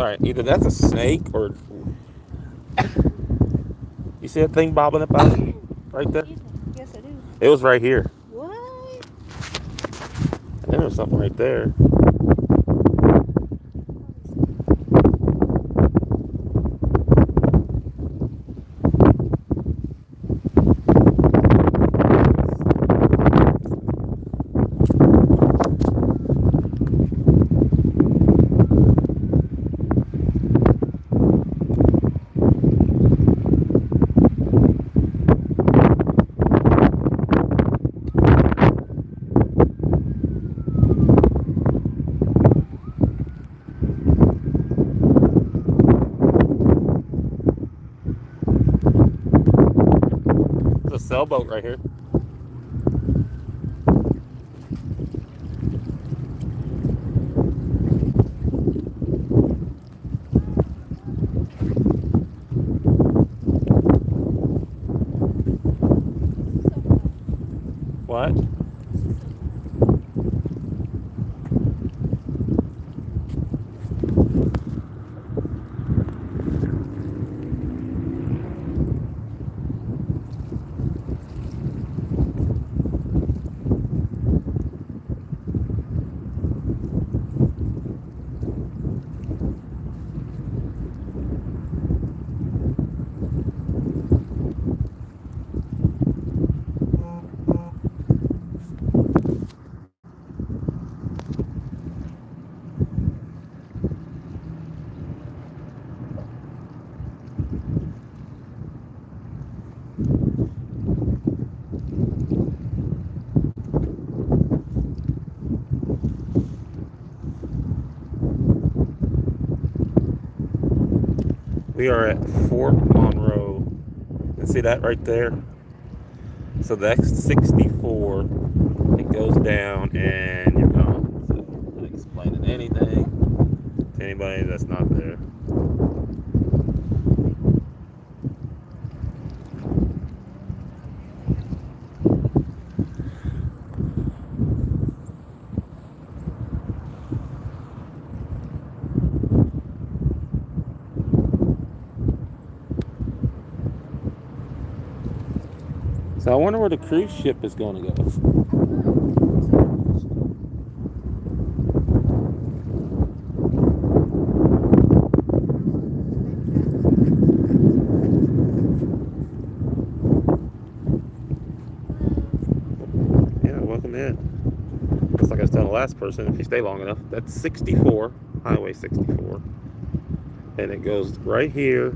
right, either that's a snake or you see that thing bobbing up out right there? Excuse me. Yes, I do. It was right here. What? And there was something right there. There's a sailboat right here. What? We are at Fort Monroe. You see that right there? So that's 64. It goes down and you're gone. So I'm not explaining anything to anybody that's not there. So I wonder where the cruise ship is going to go. Yeah, welcome in. Just like I was telling the last person, if you stay long enough, that's 64, Highway 64. And it goes right here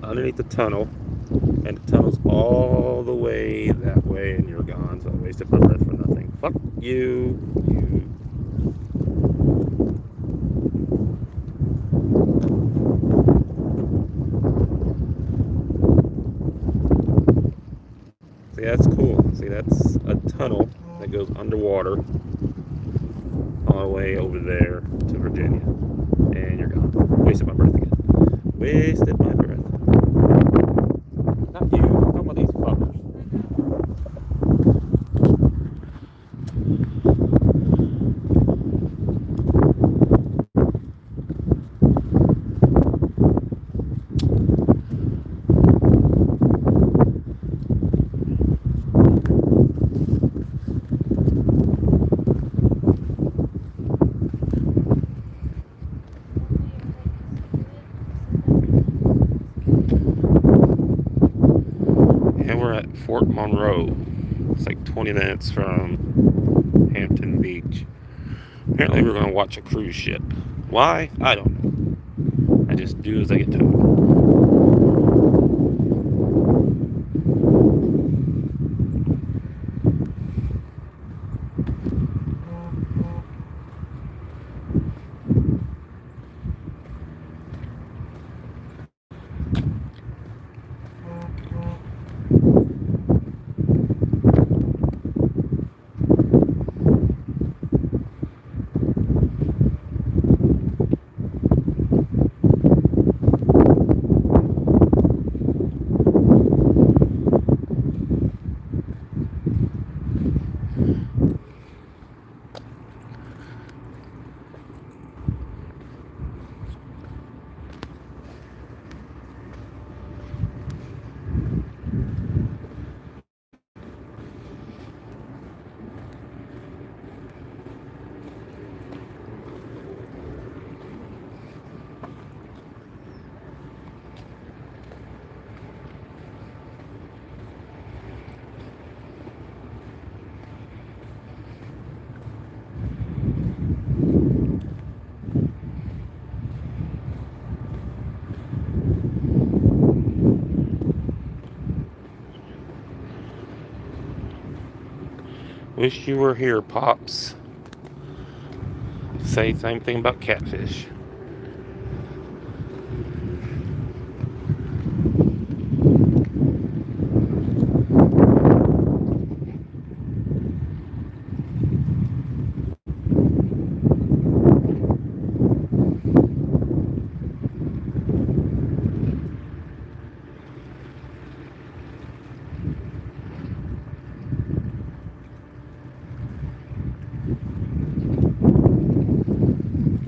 underneath the tunnel. And the tunnel's all the way that way, and you're gone. So I wasted my breath for nothing. Fuck you. You. See, that's cool. See, that's a tunnel that goes underwater all the way over there to Virginia. And you're gone. Wasted my breath again. Wasted my breath. Not you. I'm talking about these fuckers. And we're at Fort Monroe. It's like 20 minutes from Hampton Beach. Apparently, we're going to watch a cruise ship. Why? I don't know. I just do as I get told. Wish you were here, Pops. Say same thing about catfish.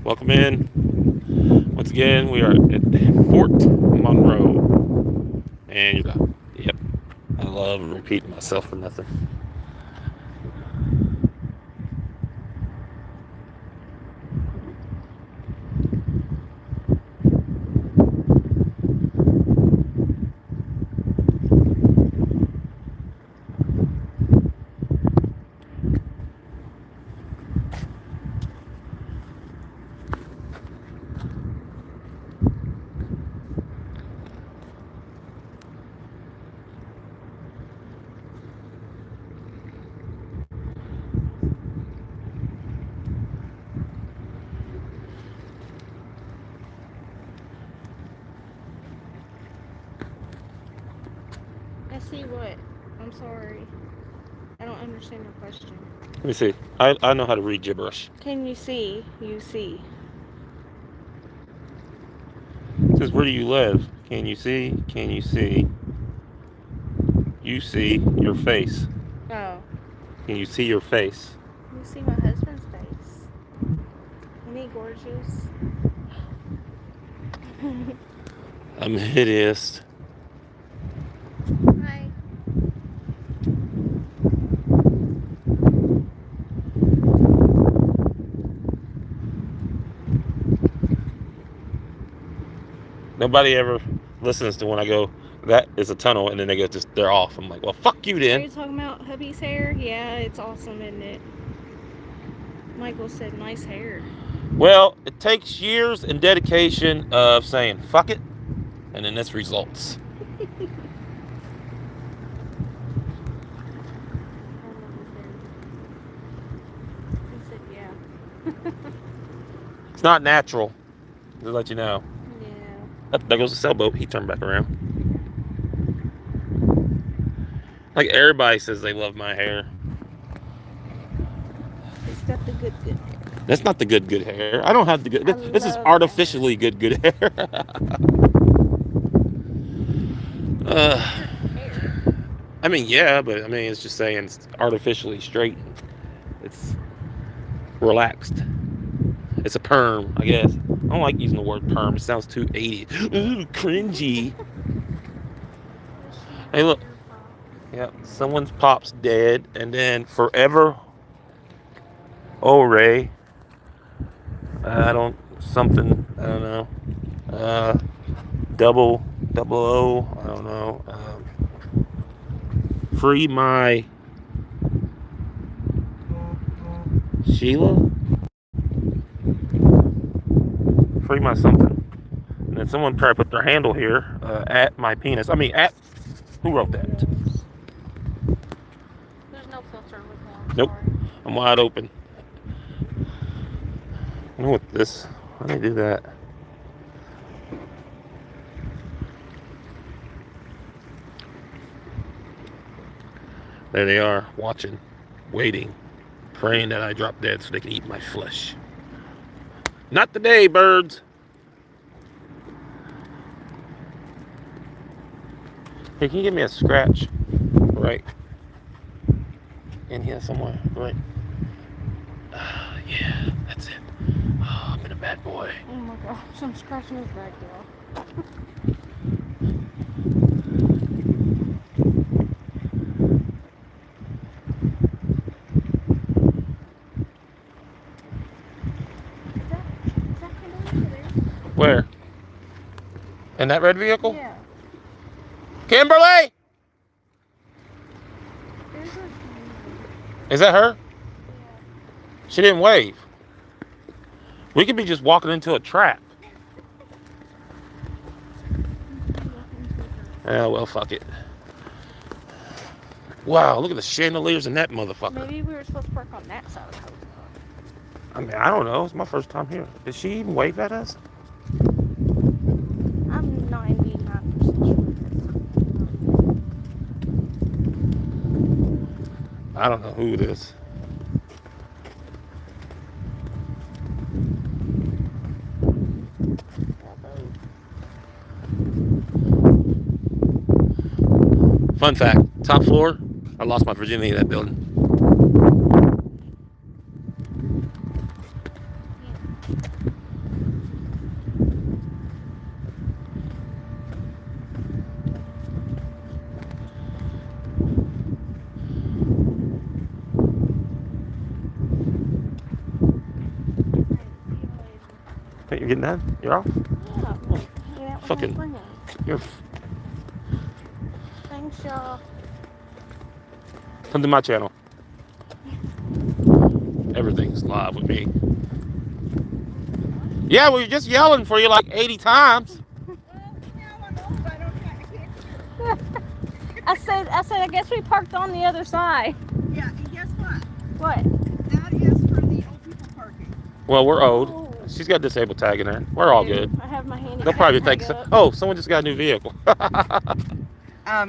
Welcome in. Once again, we are at Fort Monroe. And you're done. Yep. I love repeating myself for nothing. I see what? I'm sorry. I don't understand your question. Let me see. I know how to read gibberish. Can you see? You see. It says, where do you live? Can you see? Can you see? You see your face. Oh. Can you see your face? You see my husband's face. Isn't he gorgeous? I'm hideous. Hi. Nobody ever listens to when I go, that is a tunnel, and then they go, they're off. I'm like, well, fuck you Are then. you talking about hubby's hair? Yeah, it's awesome, isn't it? Michael said nice hair. Well, it takes years and dedication of saying, fuck it, and then this results. He said, yeah. It's not natural. Just to let you know. Yeah. There goes the sailboat. He turned back around. Like everybody says they love my hair. It's got the good hair. That's not the good hair. I don't have the good. This is artificially good hair. I mean, yeah, but I mean, it's just saying it's artificially straight. It's relaxed. It's a perm, I guess. I don't like using the word perm. It sounds too 80s. Ooh, cringy. Hey, look. Yeah, someone's pop's dead, and then forever. Oh, Ray. I don't know. Double O. I don't know. Free my Sheila. Free my something. And then someone probably put their handle here at my penis. I mean, at who wrote that? There's no filter with that. Nope. I'm wide open. I know what this. How do they do that? There they are, watching, waiting, praying that I drop dead so they can eat my flesh. Not today, birds. Hey, can you give me a scratch? Right in here somewhere. Right. Yeah, that's it. Oh, I've been a bad boy. Oh my gosh, I'm scratching his back now. Where? In that red vehicle? Yeah. Kimberly! Is that her? Yeah. She didn't wave. We could be just walking into a trap. Yeah, well, fuck it. Wow, look at the chandeliers in that motherfucker. Maybe we were supposed to park on that side of the house. I mean, I don't know. It's my first time here. Did she even wave at us? I'm 99% sure I don't know who it is. Fun fact, top floor, I lost my virginity in that building. Hey, you're getting done? You're off? Yeah. Yeah, Fucking, you're, thanks, y'all. come to my channel. Everything's live with me. Yeah, we were just yelling for you like 80 times. I said, I guess we parked on the other side. Yeah, and guess what? What? That is for the old people parking. Well, we're old. Oh. She's got disabled tag in there. We're all good. I have my handicap They'll probably tag think, up. oh, someone just got a new vehicle.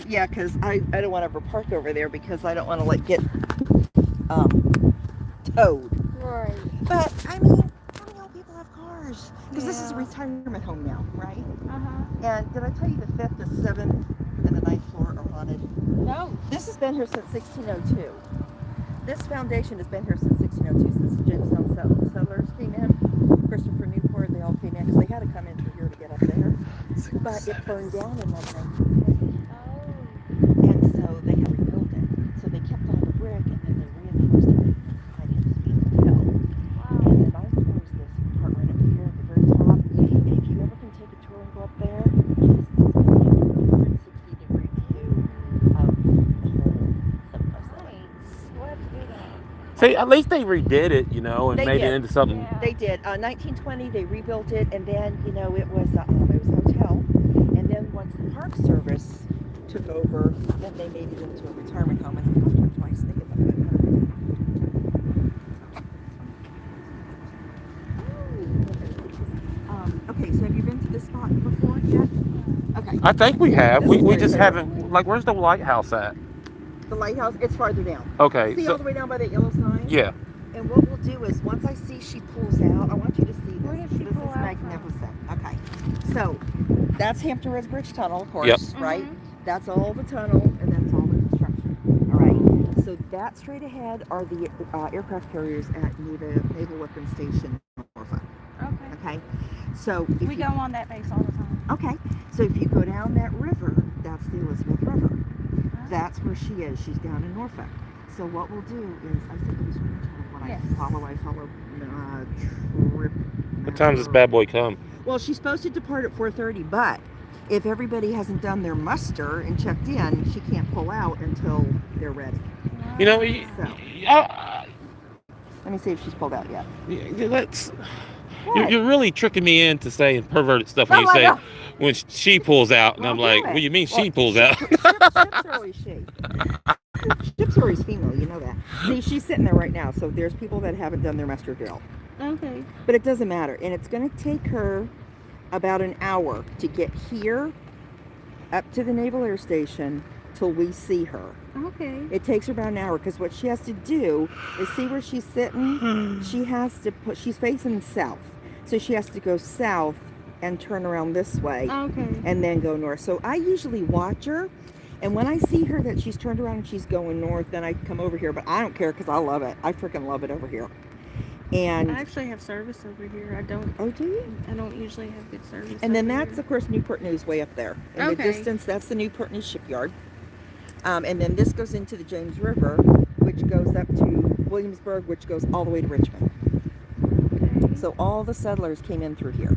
Yeah, because I don't want to ever park over there because I don't want to like get towed. Right. But I mean, how many old people have cars? Because this is a Yeah. retirement home now, right? Uh-huh. And did I tell you the 5th, the 7th, and the 9th floor are haunted? No. This has been here since 1602. This foundation has been here since 1602, since the Jamestown settlers came in. Christopher Newport, they all came in because they had to come in through here to get up there. But it burned down in 1920. Oh. And so they had rebuilt it. So they kept all the brick and then they reinforced everything inside it to be a hotel. Wow. And the 9th floor is this part right up here at the very top. And if you ever can take a tour and go up there, it's a 360-degree view of the whole 757. Nice. Let's do that. See, at least they redid it, you know, and They made it did. into something. Yeah. They did. 1920, they rebuilt it, and then it was a hotel. And then once the Park Service took over, then they made it into a retirement home. And I've lived twice. They get okay, so have you been to this spot before yet? Okay. I think we have. This We, is we very just good. haven't, like, where's the lighthouse at? The lighthouse, it's farther down. Okay. See all the way down by that yellow sign? Yeah. And what we'll do is, once I see she pulls out, I want you to see this. Where did she This pull is out magnificent. Okay. So, that's Hampton Roads Bridge Tunnel, of course, Yep. right? Mhm. That's all the tunnel, and that's all the construction. All right. So, that straight ahead are the aircraft carriers at Naval Weapons Station, Norfolk. Okay. Okay. So, if We you, go on that base all the time. okay. So, if you go down that river, that's the Elizabeth River. That's where she is. She's down in Norfolk. So what we'll do is, I said it was when Yes. I follow trip. What time does this bad boy come? Well, she's supposed to depart at 4:30, but if everybody hasn't done their muster and checked in, she can't pull out until they're ready. You know, So let me see if she's pulled out yet. let's. What? You're really tricking me into saying perverted stuff when Oh you my say God. when she pulls out, and Well, I'm do like, it. what do you mean she Well, pulls out? Ships are always she. Ships are always female, you know that. See, she's sitting there right now, so there's people that haven't done their muster drill. Okay. But it doesn't matter. And it's going to take her about an hour to get here up to the Naval Air Station till we see her. Okay. It takes her about an hour because what she has to do is see where she's sitting. She has to she's facing south. So she has to go south and turn around this way Okay. and then go north. So I usually watch her. And when I see her that she's turned around and she's going north, then I come over here. But I don't care because I love it. I freaking love it over here. And I actually have service over here. I don't usually have good service. And then over that's, here. of course, Newport News way up there. In the Okay. distance, that's the Newport News shipyard. And then this goes into the James River, which goes up to Williamsburg, which goes all the way to Richmond. Okay. So all the settlers came in through here.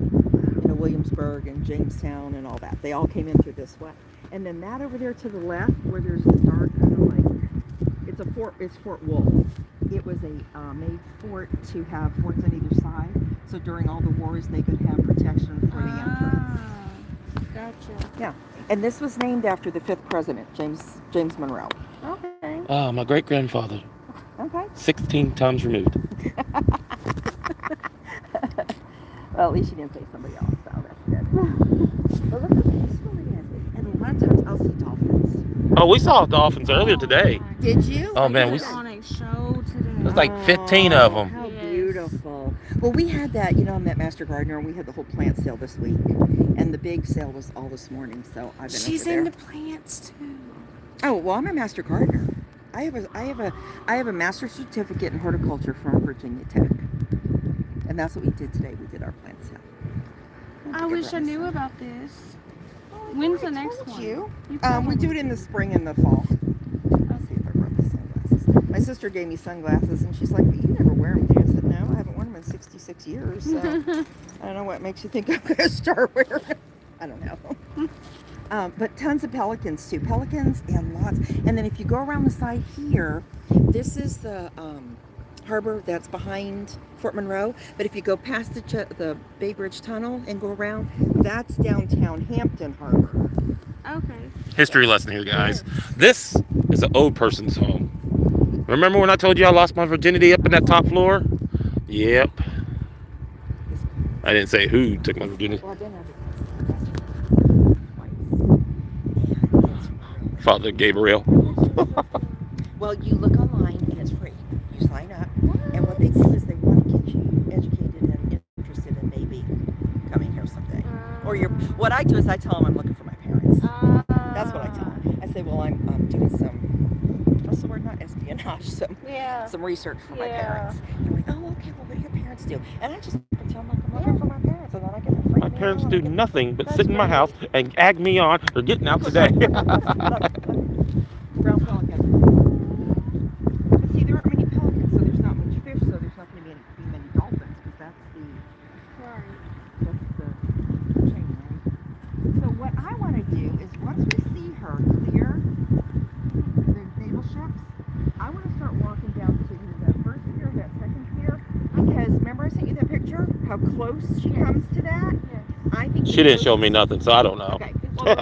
You know, Williamsburg and Jamestown and all that. They all came in through this way. And then that over there to the left, where there's the dark kind of like, it's a fort, it's Fort Wool. It was a made fort to have forts on either side. So during all the wars, they could have protection for the entrance. Gotcha. Yeah. And this was named after the 5th president, James Monroe. Okay. Oh, my great grandfather. Okay. 16 times removed. Well, at least you didn't say somebody else, so that's good. But look how peaceful it is. And a lot of times I'll see dolphins. Oh, we saw dolphins earlier today. my Did goodness. you? Oh, man, He we was on a show today. There's like 15 of them. How Yes. beautiful. Well, we had that, I met Master Gardener, and we had the whole plant sale this week. And the big sale was all this morning, so I've been She's over there. into plants too. Oh, well, I'm a Master Gardener. I have a master's certificate in horticulture from Virginia Tech. And that's what we did today. We did our plant sale. I wish I knew about this. When's the next one? You? You We do it in the spring and the fall. Let's see if I brought the sunglasses. My sister gave me sunglasses, and she's like, "But you never wear them, do you?" I said, "No, I haven't worn them in 66 years." So I don't know what makes you think I'm going to start wearing them. I don't know. But tons of pelicans too. Pelicans and lots. And then if you go around the side here, this is the harbor that's behind Fort Monroe. But if you go past the Bay Bridge Tunnel and go around, that's downtown Hampton Harbor. Okay. History lesson here, guys. This is an old person's home. Remember when I told you I lost my virginity up in that top floor? Yep. I didn't say who took my virginity. Well, I've been twice. Father Gabriel. Well, you look online and it's free. You sign up, and what they do is they want to get you educated and interested in maybe coming here someday. Or what I do is I tell them I'm looking for my parents. That's what I tell them. I say, well, I'm doing some, what's the word, not espionage, some research for my parents. And they're like, oh, okay, well, what do your parents do? And I just pretend like I'm looking for my parents, and then I get the free My mail, parents and do I get- nothing but That's sit in my great. house and ag me on for getting out today. Brown pelican. But see, there aren't many pelicans, so there's not much fish, so there's not going to be many dolphins, because that's the chain, right? So what I want to do is once we see her clear the naval ships, I want to start walking down to that first pier, that second pier, because remember I sent you that picture? How close she comes to that? Yes. I think She didn't show me nothing, so I don't know. Okay. Well, see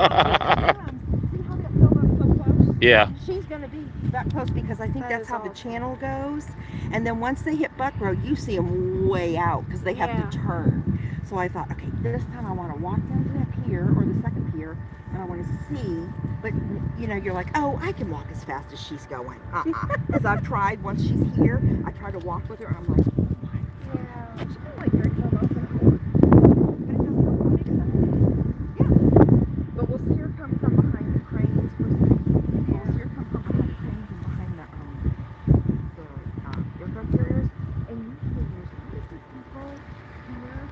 how that buildup so close? Yeah. She's going to be that close because I think That that's is how the awesome. channel goes. And then once they hit Buckrow, you see them way out because they have Yeah. to turn. So I thought, okay, this time I want to walk down to that pier or the second pier, and I want to see. But you're like, oh, I can walk as fast as she's going. Because I've tried. Once she's here, I try to walk with her, and I'm like, oh my Yeah. God, she kind of like drags her off in a corner. But it doesn't look like that. Yeah. But we'll see her come from behind the cranes. We'll see her come from behind the cranes and behind the aircraft carriers. And usually there's usually people here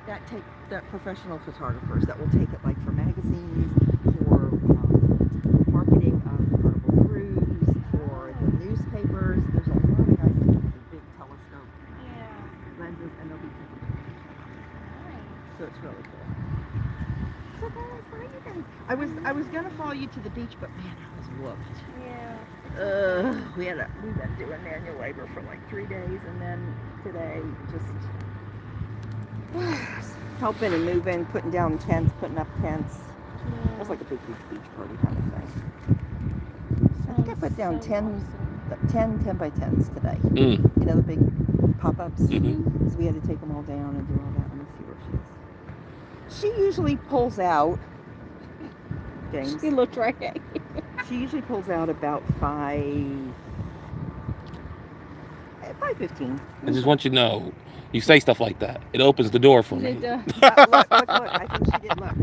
that take that professional photographers that will take it like for magazines, for marketing of Carnival Cruise, for the newspapers. There's a lot of guys that have big telescope Yeah. lenses, and they'll be taking pictures. So it's really cool. So guys, where are you guys? I was gonna follow you to the beach, but man, I was whooped. Yeah. We've been doing manual labor for like 3 days, and then today just helping and moving, putting down tents, putting up tents. It was like a big beach party kind of thing. I think I put down 10 10 by 10s today. Mm. The big pop-ups. Mhm. So we had to take them all down and do all that. Let me see where she is. She usually pulls out, James. She looked right at you. She usually pulls out about 5:15. I just want you to know, you say stuff like that, it opens the door for me. Look. I think she did. Look.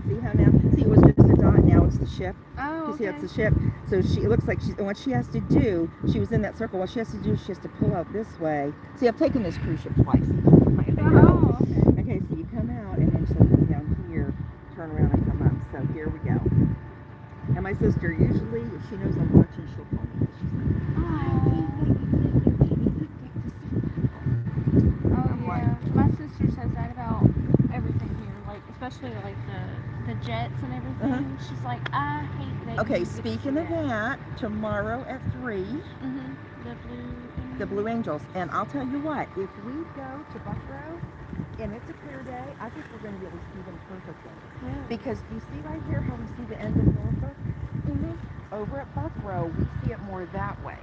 See how now? See, it was just a dot. Now it's the ship. Oh, You see, okay. that's the ship. So it looks like and what she has to do, she was in that circle. What she has to do, she has to pull out this way. See, I've taken this cruise ship twice. Oh, okay. Okay, so you come out, and then she'll come down here, turn around, and come up. So here we go. And my sister, usually, if she knows I'm watching, she'll call me. She's like, Oh, I'm yeah. My sister says that about everything here, like especially like the jets and everything. She's like, I hate that. okay, you get to speaking see of that, tomorrow at 3, The blue. the Blue Angels. And I'll tell you what, if we go to Buckrow, and it's a clear day, I think we're going to be able to see them perfectly. Yeah. Because you see right here how we see the end of Norfolk? Mm-hmm. Over at Buckrow, we see it more that way.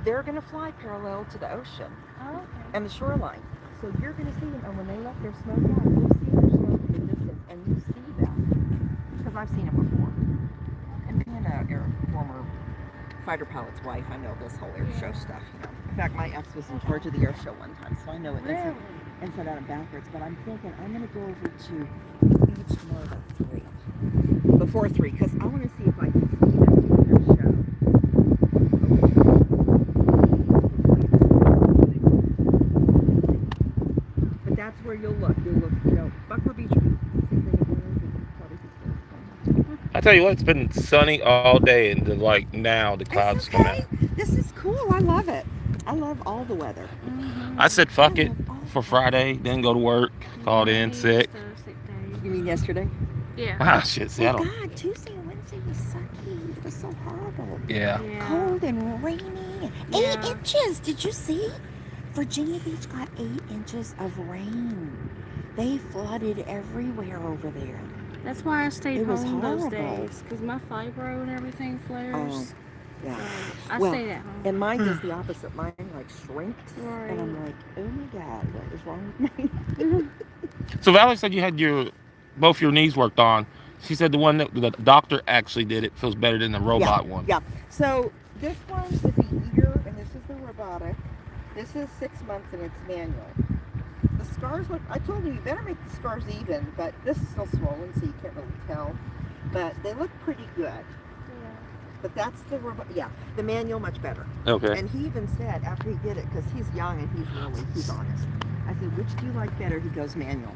They're going to fly parallel to the ocean Oh, okay. and the shoreline. So you're going to see them, and when they let their smoke out, you'll see their smoke in the distance, and you see them. Because I've seen it before. And being a former fighter pilot's wife, I know this whole air show stuff, you know. In fact, my ex was in charge of the air show one time, so I know it Really? inside out and backwards. But I'm thinking I'm going to go over to beach mode at 3. Before 3, because I want to see if I can see them in their show. But that's where you'll look. You'll look, you know, Buckrow Beach. I tell you what, it's been sunny all day, and then, like now the clouds come out. This is cool. I love it. I love all the weather. Mm-hmm. I said fuck it for Friday, then go to work, called in sick. Sick day. You mean yesterday? Yeah. Ah, shit, see, I Oh don't. God, Tuesday and Wednesday was sucky. It was so horrible. Yeah. Yeah. Cold and rainy. 8 Yeah. inches. Did you see? Virginia Beach got 8 inches of rain. They flooded everywhere over there. That's why I stayed It was home those horrible. days, because my fibro and everything flares. Yeah. I Well, stayed at home. And mine does the opposite. Mine like shrinks, Right. and I'm like, oh my God, what is wrong with me? So Valerie said you had both your knees worked on. She said the one that the doctor actually did it feels better than the robot one. Yeah. So this one's with the ear, and this is the robotic. This is 6 months, and it's manual. The scars look. I told you better make the scars even, but this is still swollen, so you can't really tell. But they look pretty good. But that's the robot. Yeah, the manual much better. Okay. And he even said after he did it, because he's young and he's honest. I said, which do you like better? He goes manual.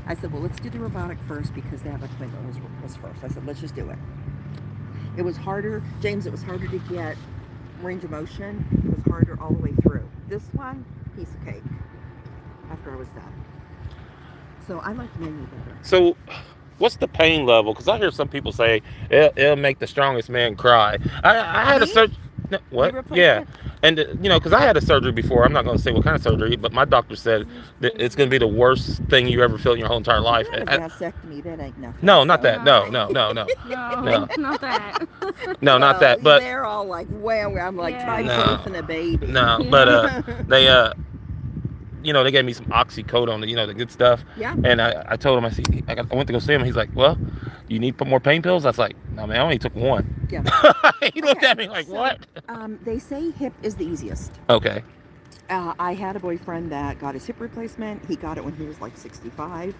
I said, well, let's do the robotic first because that appointment was first. I said, let's just do it. It was harder, James. It was harder to get range of motion. It was harder all the way through. This one, piece of cake. After I was done. So I like manual better. So, what's the pain level? Because I hear some people say it'll make the strongest man cry. I had a surgery. What? Yeah. And, you know, because I had a surgery before. I'm not going to say what kind of surgery, but my doctor said that it's going to be the worst thing you ever feel in your whole entire life. A vasectomy, that ain't nothing. No, not that. No. No, No. not that. No, not that. But they're all like, well, I'm like, Yeah. try No. birthing a baby. no, but they you know, they gave me some oxycodone, you know, the good stuff. Yeah. And I told him, I went to go see him. He's like, well, you need more pain pills? I was like, no, man, I only took one. Yeah. He looked at me like, So, what? They say hip is the easiest. Okay. I had a boyfriend that got his hip replacement. He got it when he was like 65.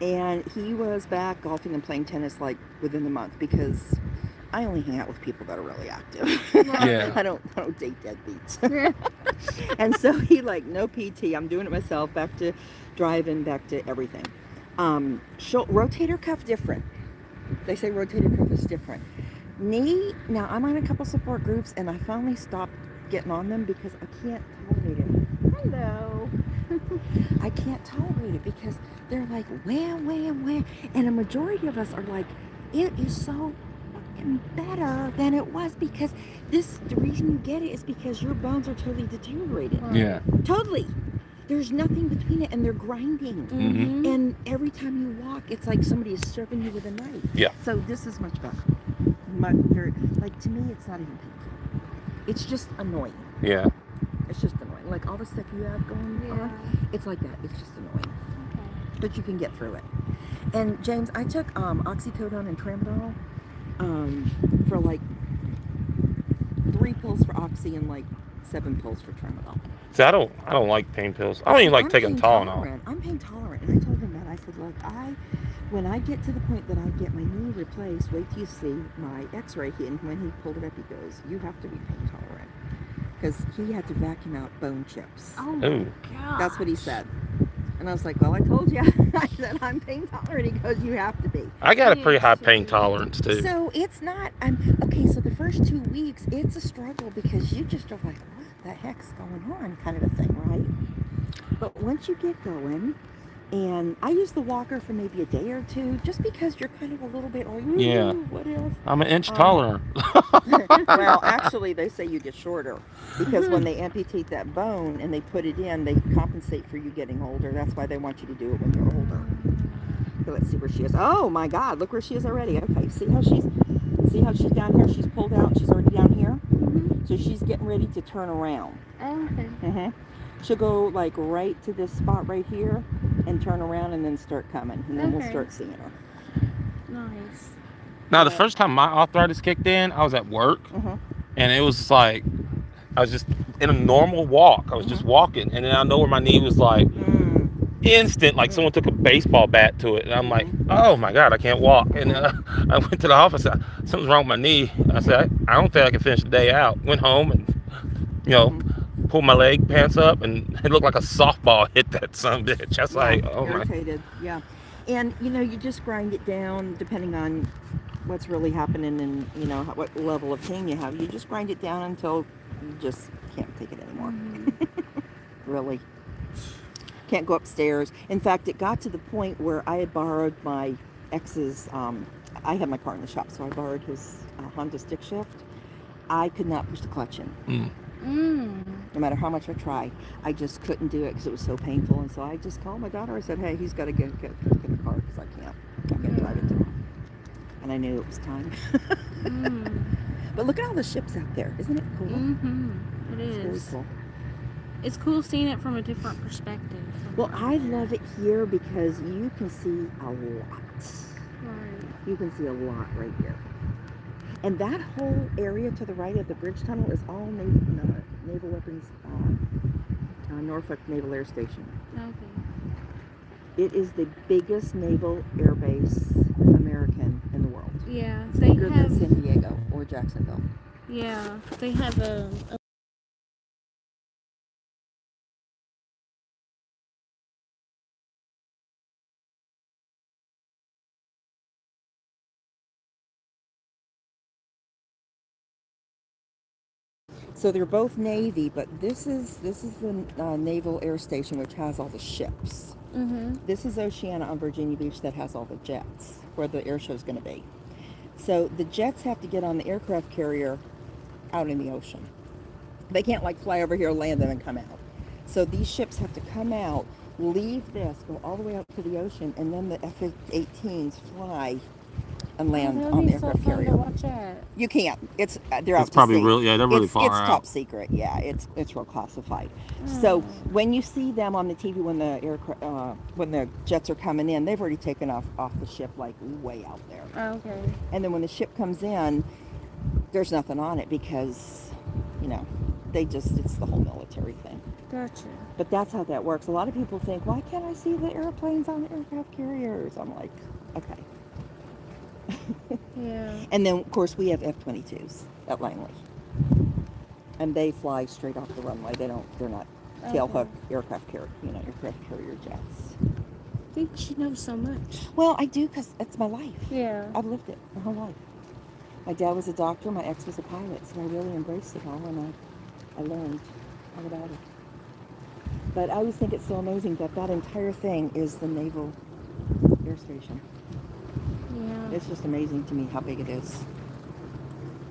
And he was back golfing and playing tennis like within the month because I only hang out with people that are really active. Yeah. I don't date deadbeats. And so he like, no PT. I'm doing it myself. Back to driving, back to everything. Rotator cuff different. They say rotator cuff is different. Knee, now I'm on a couple support groups and I finally stopped getting on them because I can't tolerate it. Hello. I can't tolerate it because they're like wham, wham, wham. And a majority of us are like, it is so fucking better than it was because the reason you get it is because your bones are totally deteriorated. Yeah. Totally. There's nothing between it and they're grinding. Mm-hmm. And every time you walk, it's like somebody is serving you with a knife. Yeah. So this is much better. Like to me, it's not even painful. It's just annoying. Yeah. It's just annoying. Like all the stuff you have going on, it's like that. It's just annoying. Okay. But you can get through it. And James, I took oxycodone and tramadol for like 3 pills for oxy and like 7 pills for tramadol. See, I don't like pain pills. I don't even like taking Tylenol. I'm pain tolerant, and I told him that. I said, look, when I get to the point that I get my knee replaced, wait till you see my X-ray. And when he pulled it up, he goes, you have to be pain tolerant, because he had to vacuum out bone chips. Oh my Ooh. God. That's what he said. And I was like, well, I told you. I said, I'm pain tolerant. He goes, you have to be. I got a pretty high pain tolerance too. So it's not, okay, so the first 2 weeks, it's a struggle because you just are like, what the heck's going on kind of a thing, right? But once you get going, And I use the walker for maybe a day or two, just because you're kind of a little bit like, ooh, Yeah. what if? I'm an inch taller. Well, actually, they say you get shorter because when they amputate that bone and they put it in, they compensate for you getting older. That's why they want you to do it when you're older. Okay, let's see where she is. Oh my God, look where she is already. Okay, see how she's down here? She's pulled out. She's already down here. So she's getting ready to turn around. Okay. She'll go like right to this spot right here and turn around and then start coming, and then we'll Okay. start seeing her. Nice. Now, the first time my arthritis kicked in, I was at work, and it was like I was just in a normal walk. I was just walking, and then I know where my knee was like instant, like someone took a baseball bat to it, and I'm like, oh my God, I can't walk. And I went to the office. Something's wrong with my knee. I said, I don't think I can finish the day out. Went home and pulled my leg pants up, and it looked like a softball hit that son of a bitch. That's like, oh my. Irritated, yeah. And you just grind it down depending on what's really happening and what level of pain you have. You just grind it down until you just can't take it anymore. Really. Can't go upstairs. In fact, it got to the point where I had borrowed my ex's, I had my car in the shop, so I borrowed his Honda stick shift. I could not push the clutch in. No matter how much I tried, I just couldn't do it because it was so painful. And so I just called my daughter. I said, hey, he's got to get in the car because I can't drive it to him. And I knew it was time. But look at all the ships out there. Isn't it cool? It It's very is. cool. It's cool seeing it from a different perspective. Well, I love it here because you can see a lot. Right. You can see a lot right here. And that whole area to the right of the bridge tunnel is all Naval Weapons, Norfolk Naval Air Station. Okay. It is the biggest naval air base American in the world. Yeah, Bigger than San Diego or Jacksonville. Yeah, they have a So they're both Navy, but this is the Naval Air Station, which has all the ships. This is Oceana on Virginia Beach that has all the jets, where the air show is going to be. So the jets have to get on the aircraft carrier out in the ocean. They can't like fly over here, land, and then come out. So these ships have to come out, leave this, go all the way out to the ocean, and then the F-18s fly and land on the aircraft carrier. Watch at. You can't. They're out It's to probably sea. they're really far It's out. top secret. Yeah, it's real classified. So when you see them on the TV when the jets are coming in, they've already taken off the ship like way out there. Okay. And then when the ship comes in, there's nothing on it because it's the whole military thing. Gotcha. But that's how that works. A lot of people think, why can't I see the airplanes on the aircraft carriers? I'm like, okay. Yeah. And then, of course, we have F-22s at Langley. And they fly straight off the runway. They're not tailhook aircraft carrier jets. I think she knows so much. Well, I do because it's my life. Yeah. I've lived it my whole life. My dad was a doctor. My ex was a pilot. So I really embraced it all, and I learned all about it. But I always think it's so amazing that entire thing is the Naval Air Station. Yeah. It's just amazing to me how big it is.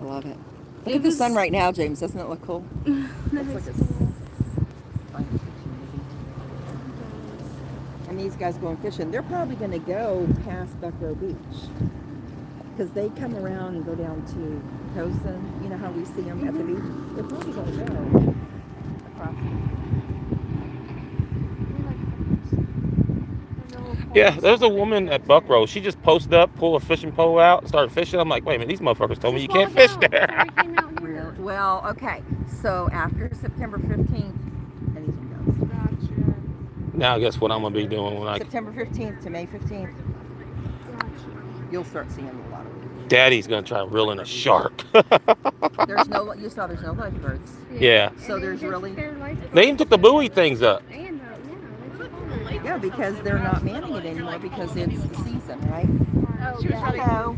I love it. Look at the sun right now, James. Doesn't it look cool? Looks like it's science fiction movie. And these guys going fishing, they're probably going to go past Buckrow Beach. Because they come around and go down to Cosin. You know how we see them at the beach? They're probably going to go across. Yeah, there's a woman at Buckrow. She just posted up, pulled a fishing pole out, and started fishing. I'm like, wait a minute, these motherfuckers told me you can't fish there. Well, okay. So after September 15th, anything goes. Gotcha. Now, guess what I'm gonna be doing when September 15th to May 15th, you'll start seeing a lot of them. Daddy's gonna try reeling a shark. You saw there's no lifeguards. Yeah. So there's really, They even took the buoy things up. yeah, because they're not manning it anymore because it's the season, right? Oh, yeah. Hello.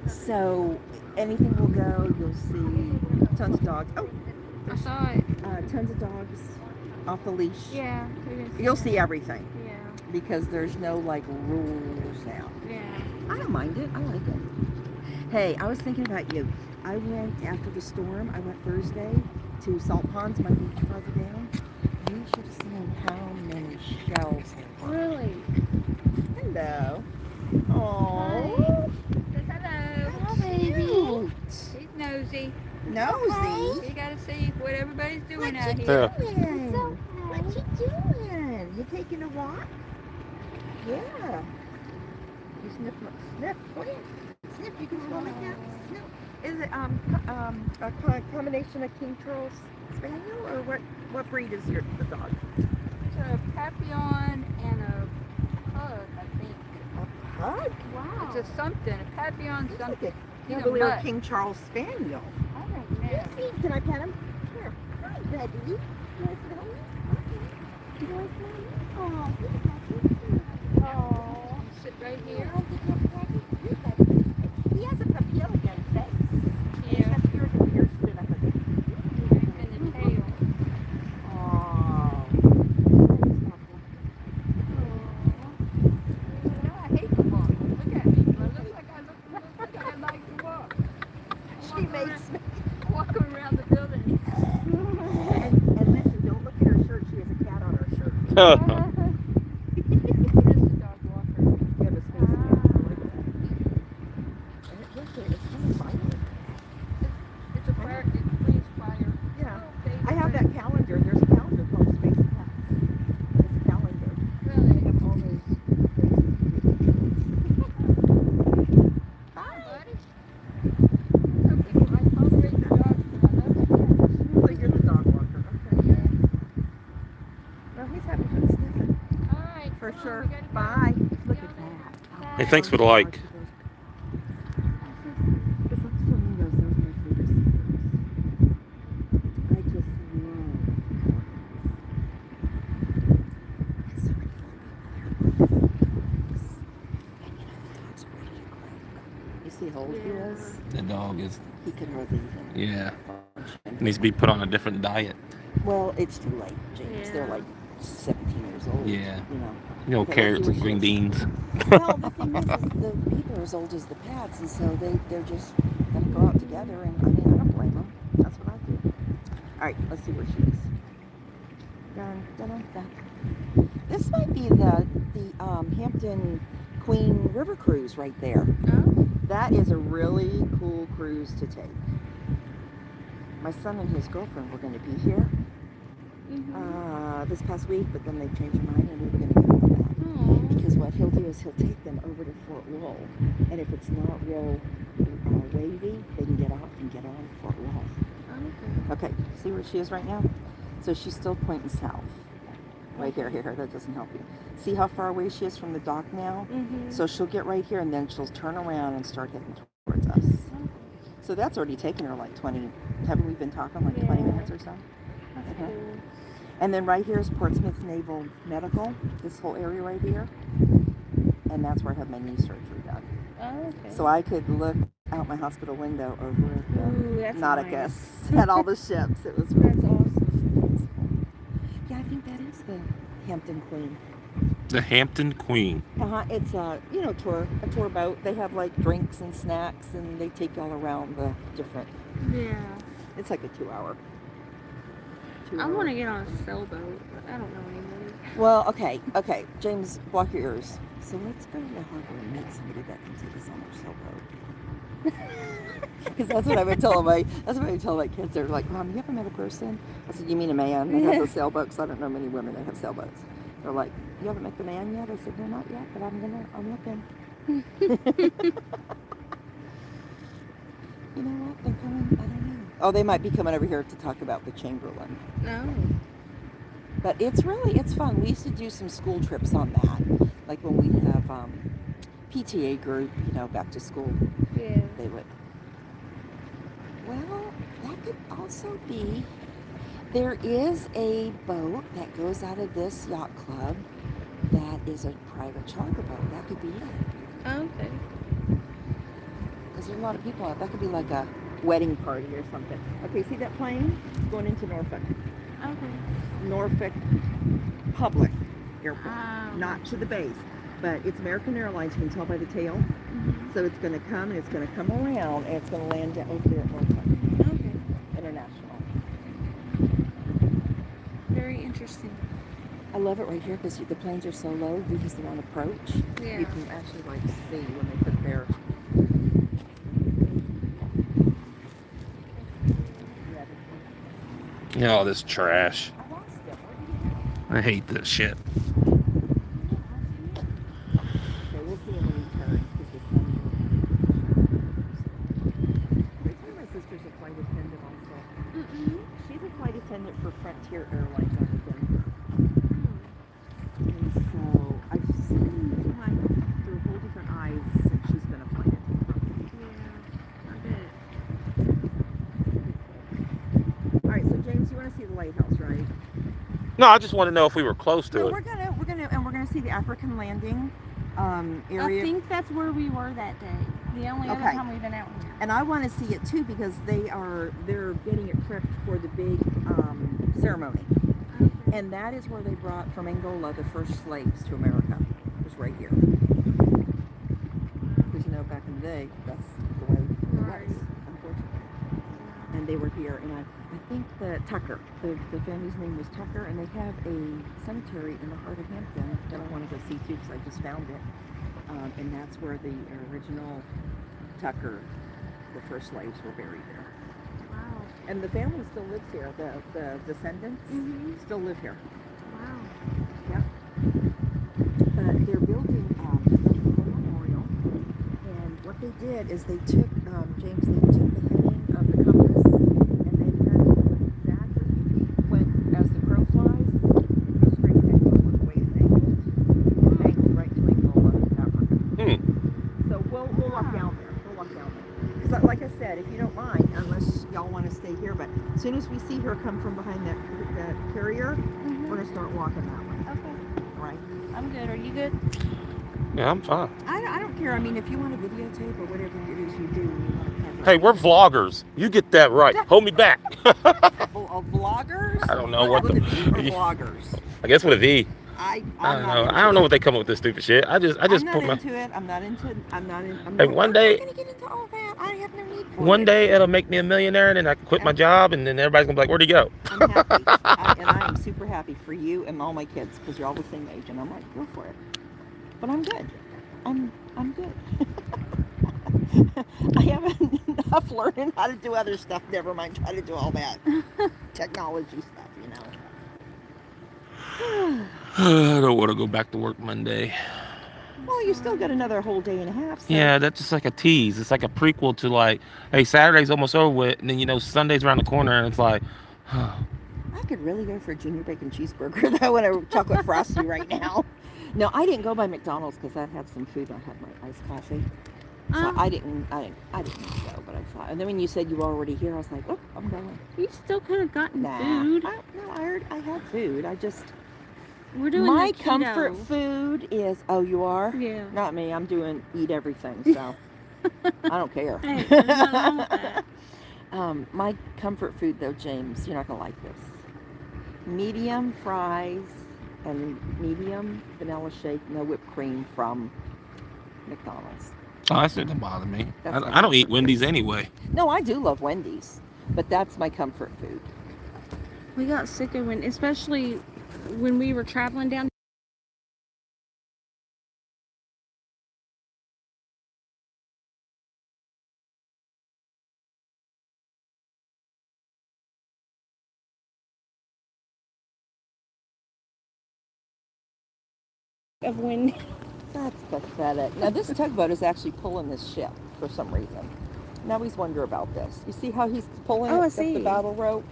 So anything will go. You'll see tons of dogs. Oh, I saw it. tons of dogs off the leash. Yeah. We didn't You'll that. see everything Yeah. because there's no like rules now. Yeah. I don't mind it. I like it. Hey, I was thinking about you. I went after the storm. I went Thursday to Salt Ponds, my beach farther down. You should have seen how many shells there were. Really? Hello. Oh, Hello. how cute. He's nosy. Nosy. You gotta see what everybody's doing What out you here. doing? So What you doing? You taking a walk? Yeah. You sniff, sniff. Go ahead. Sniff. You can smell my cat. Sniff. Is it a combination of King Charles Spaniel or what breed is the dog? It's a Papillon and a pug, I think. A pug? wow. It's a something, a Papillon Looks something. like a He's a Cavalier mutt. King Charles Spaniel. I don't know. See, can I pet him? Here. Hi, buddy. You want to smell me? Okay. You want to smell me? Oh, he's happy. Oh. Sit right here. He has a papillion face. Yeah. His ears and ears stood up a bit. And the tail. Oh. I hate to walk. Look at me. I look like I like to walk. She makes me. Walking around the building. And listen, don't look at her shirt. She has a cat on her shirt. What is the dog walker? You have a space cat. Look at that. And look at it. It's kind of violent. It's a fire. It breathes fire. Yeah. Oh, baby. I have that calendar. There's a calendar called Space Cats. It's a calendar. Really? They have all those Hi, buddy. Okay, I tolerate the dogs, but I love the cats. So you're the dog walker. Okay. Well, he's having fun sniffing. All right, For come on, sure. we gotta go. Bye. Look See at y'all later. that. Hey, thanks for the like. It's like flamingos. Those are my favorite seagulls. I just love There's so many fun people here. And you know the dogs are ready to croak. You see how old he is? The dog is, He could hardly even yeah, function. needs to be put on a different diet. Well, it's too late, James. They're Yeah. like 17 years old. Yeah. You know. You know, Okay, let's carrots see and what green she is. beans. Well, the thing is the people are as old as the pads, and so they're just gonna go out together. And I mean, I don't blame them. That's what I do. All right, let's see where she is. Dun, dun, dun, dun. This might be the Hampton Queen River cruise right there. Oh. That is a really cool cruise to take. My son and his girlfriend were going to be here this past week, but then they changed their mind and we were going to get on that. Because what he'll do is he'll take them over to Fort Wool, and if it's not real wavy, they can get off and get on Fort Wool. Okay, see where she is right now? So she's still pointing south. Right here, that doesn't help you. See how far away she is from the dock now? So she'll get right here and then she'll turn around and start heading towards us. So that's already taken her like 20, haven't we been talking like 20 minutes or so? That's Okay. cool. And then right here is Portsmouth Naval Medical, this whole area right here. And that's where I had my knee surgery done. Oh, okay. So I could look out my hospital window over at Ooh, the that's Nauticus nice. at all the ships. It was really That's awesome. Yeah, I think that is the Hampton Queen. The Hampton Queen. It's a tour boat. They have like drinks and snacks, and they take you all around the different. Yeah. It's like a 2-hour. I want to get on a sailboat, but I don't know anybody. Well, okay. James, block your ears. So let's go to the harbor and meet somebody that can take us on our sailboat. Because that's what I would tell my kids. They're like, Mom, you ever met a person? I said, you mean a man that has a sailboat? Because I don't know many women that have sailboats. They're like, you haven't met the man yet? I said, no, not yet, but I'm looking. You know what? They're coming. I don't know. Oh, they might be coming over here to talk about the Chamberlain. No. But it's fun. We used to do some school trips on that. Like when we have PTA group, back to school, Yeah. they would. Well, that could also be. There is a boat that goes out of this yacht club that is a private charter boat. That could be it. Oh, okay. Because there's a lot of people out. That could be like a wedding party or something. Okay, see that plane? Going into Norfolk. Okay. Norfolk Public Airport, Oh. not to the base. But it's American Airlines, you can tell by the tail. Mhm. So it's going to come and it's going to come around and it's going to land over there at Norfolk Okay. International. Very interesting. I love it right here because the planes are so low because they're on approach. Yeah. You can actually like see when they put their. Oh, this trash. I lost it. Where did it go? I hate this shit. Okay, we'll see him when he turns because his son. My sister's a flight attendant also. Mm-mm. She's a flight attendant for Frontier Airlines out of Denver. And so I've seen her through whole different eyes since she's been a flight attendant. Yeah. I bet. All right, so James, you want to see the lighthouse, right? No, I just want to know if we were close to No, it. we're gonna see the African landing area. I think that's where we were that day. The only other Okay. time we've been out here. And I want to see it too because they're getting it prepped for the big ceremony. Okay. And that is where they brought from Angola the first slaves to America. It was right here. Because back in the day, that's the way it Right. was, unfortunately. And they were here, and I think that Tucker, the family's name was Tucker, and they have a cemetery in the heart of Hampton that I want to go see too because I just found it. And that's where the original Tucker, the first slaves, were buried there. Wow. And the family still lives here. The descendants Mhm. still live here. Wow. Yeah. But they're building a memorial. And what they did is they took, James, they took the heading of the compass and they had it exactly, if you went as the crow flies, it goes straight to Angola the way it's angled. It's angled right to Angola, Africa. So we'll walk down there. We'll walk down there. Because like I said, if you don't mind, unless y'all want to stay here, but as soon as we see her come from behind that carrier, we're going to start walking that way. Okay. All right? I'm good. Are you good? Yeah, I'm fine. I don't care. I mean, if you want to videotape or whatever it is you do, you want to cover Hey, we're vloggers. You get that right. Hold me back. vloggers? I don't know what With the. a V or vloggers? I guess with a V. I don't know. I don't know what they come up with this stupid shit. I just I'm put not my. into it. I'm not into. I'm Hey, one day- I'm not gonna get into all that. I have no need for One it. day it'll make me a millionaire, and then I can quit my job, and then everybody's gonna be like, "Where'd he go?" I'm happy, and I am super happy for you and all my kids because you're all the same age, and I'm like, go for it. But I'm good. I'm good. I haven't enough learning how to do other stuff. Never mind try to do all that technology stuff, I don't want to go back to work Monday. Well, you still got another whole day and a half. So. Yeah, that's just like a tease. It's like a prequel to like, hey, Saturday's almost over with, and then Sunday's around the corner, and it's like, I could really go for a junior bacon cheeseburger though and a chocolate frosty right now. No, I didn't go by McDonald's because I had some food. I had my iced coffee. So I didn't go, but I thought. And then when you said you were already here, I was like, oh, I'm going. You still could have gotten Nah, food. I had food. I just We're doing my the keto. comfort food is. Oh, you are? Yeah. Not me. I'm doing eat everything. So I don't care. Hey, there's nothing wrong with that. My comfort food though, James, you're not gonna like this. Medium fries and medium vanilla shake, no whipped cream from McDonald's. oh, that shouldn't bother me. That's my I don't eat comfort Wendy's food. anyway. No, I do love Wendy's, but that's my comfort food. We got sick of when, especially when we were traveling down. Of when. That's pathetic. Now this tugboat is actually pulling this ship for some reason. Now he's wondering about this. You see how he's pulling Oh, I it up see. the battle rope?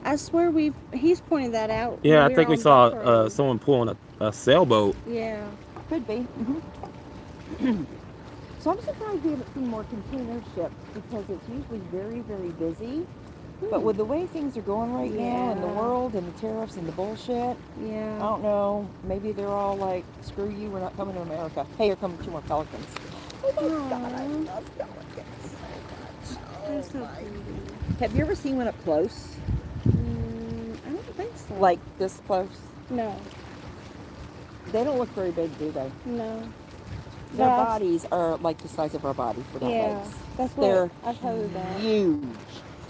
I swear he's pointed that out. Yeah, when I think we were on saw boat parade. someone pulling a sailboat. Yeah. Could be. So I'm surprised we haven't seen more container ships because it's usually very, very busy. But with the way things are going right now in the Yeah. world and the tariffs and the bullshit, I Yeah. don't know. Maybe they're all like, screw you, we're not coming to America. Hey, here come 2 more pelicans. Oh my God, I love pelicans so much. They're so my- pretty. Have you ever seen one up close? Like this close? No, They don't look very big, do they? no. Their But I've- bodies are like the size of our body without Yeah, legs. that's what They're I've heard that. huge.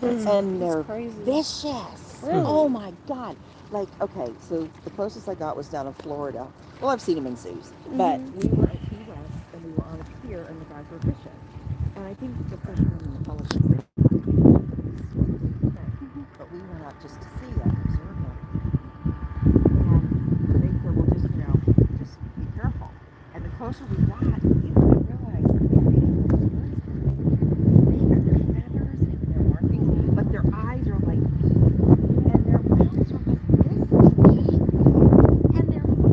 That's, And that's they're crazy. vicious. Really? Oh my God. Like, okay, so the closest I got was down in Florida. Well, I've seen them in zoos. But we were at Key West and we were on a pier and the guys were fishing. And I think the fishermen and the pelicans, they but we went out just to see it, observe it. And they said, well, just, just be careful. And the closer we got, you don't realize that they're beautiful birds. Their feathers and their markings, but their eyes are like pink, and their mouths are like this big, and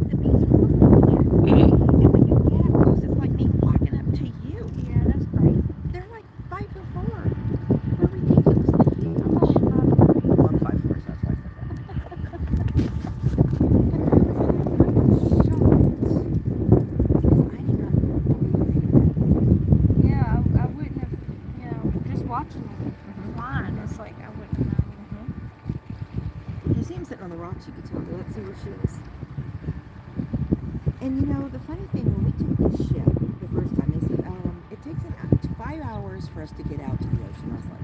the beaks are looking at you. And when you get up close, it's like me walking up to you. Yeah, that's great. They're like 5'4". They're ridiculously huge. I'm 5'4", so that's why I said that. Yeah, I wouldn't have, just watching them flying, it's like I wouldn't know. If you see him sitting on the rocks, you could tell. Let's see where she is. And the funny thing, when we took this ship the first time, they said, it takes 5 hours for us to get out to the ocean. I was like,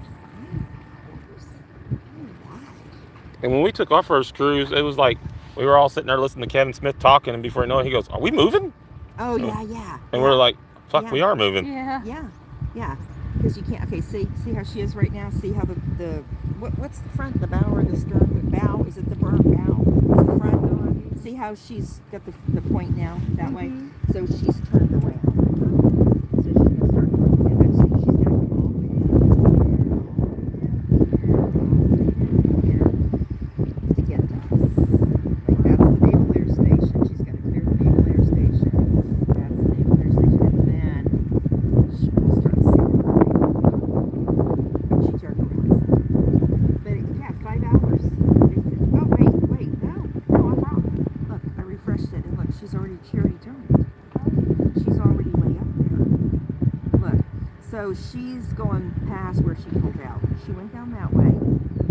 5 hours? Why? And when we took our first cruise, it was like we were all sitting there listening to Kevin Smith talking, and before I know it, he goes, "Are we moving?" Oh, yeah. And we're like, "Fuck, Yeah. we are moving." Yeah. Yeah. Because you can't, okay, see how she is right now? See how what's the front, the bow or the stern? The bow, is it the bow? Is the front? See how she's got the point now that way? So she's turned around. So she's going to start looking at it. See, she's going to come all the way down here to get to us. Like, that's the Naval Air Station. She's got to clear the Naval Air Station. That's the Naval Air Station. And then she will start seeing her. And she turned around. But yeah, 5 hours. They said, oh, wait, no, I'm wrong. Look, I refreshed it, and look, she already turned. She's already way up there. Look, so she's going past where she pulled out. She went down that way,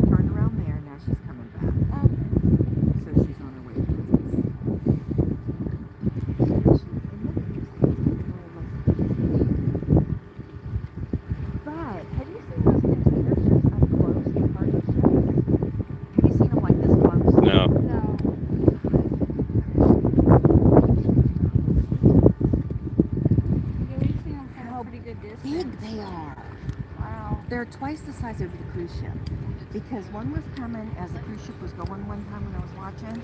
turned around there, now she's coming back. So she's on her way towards us. But have you seen those container ships up close, the cargo ships? Have you seen them like this close? No. No. Yeah, we've seen them from a pretty good distance. Big they are. Wow. They're twice the size of the cruise ship. Because one was coming as the cruise ship was going one time when I was watching,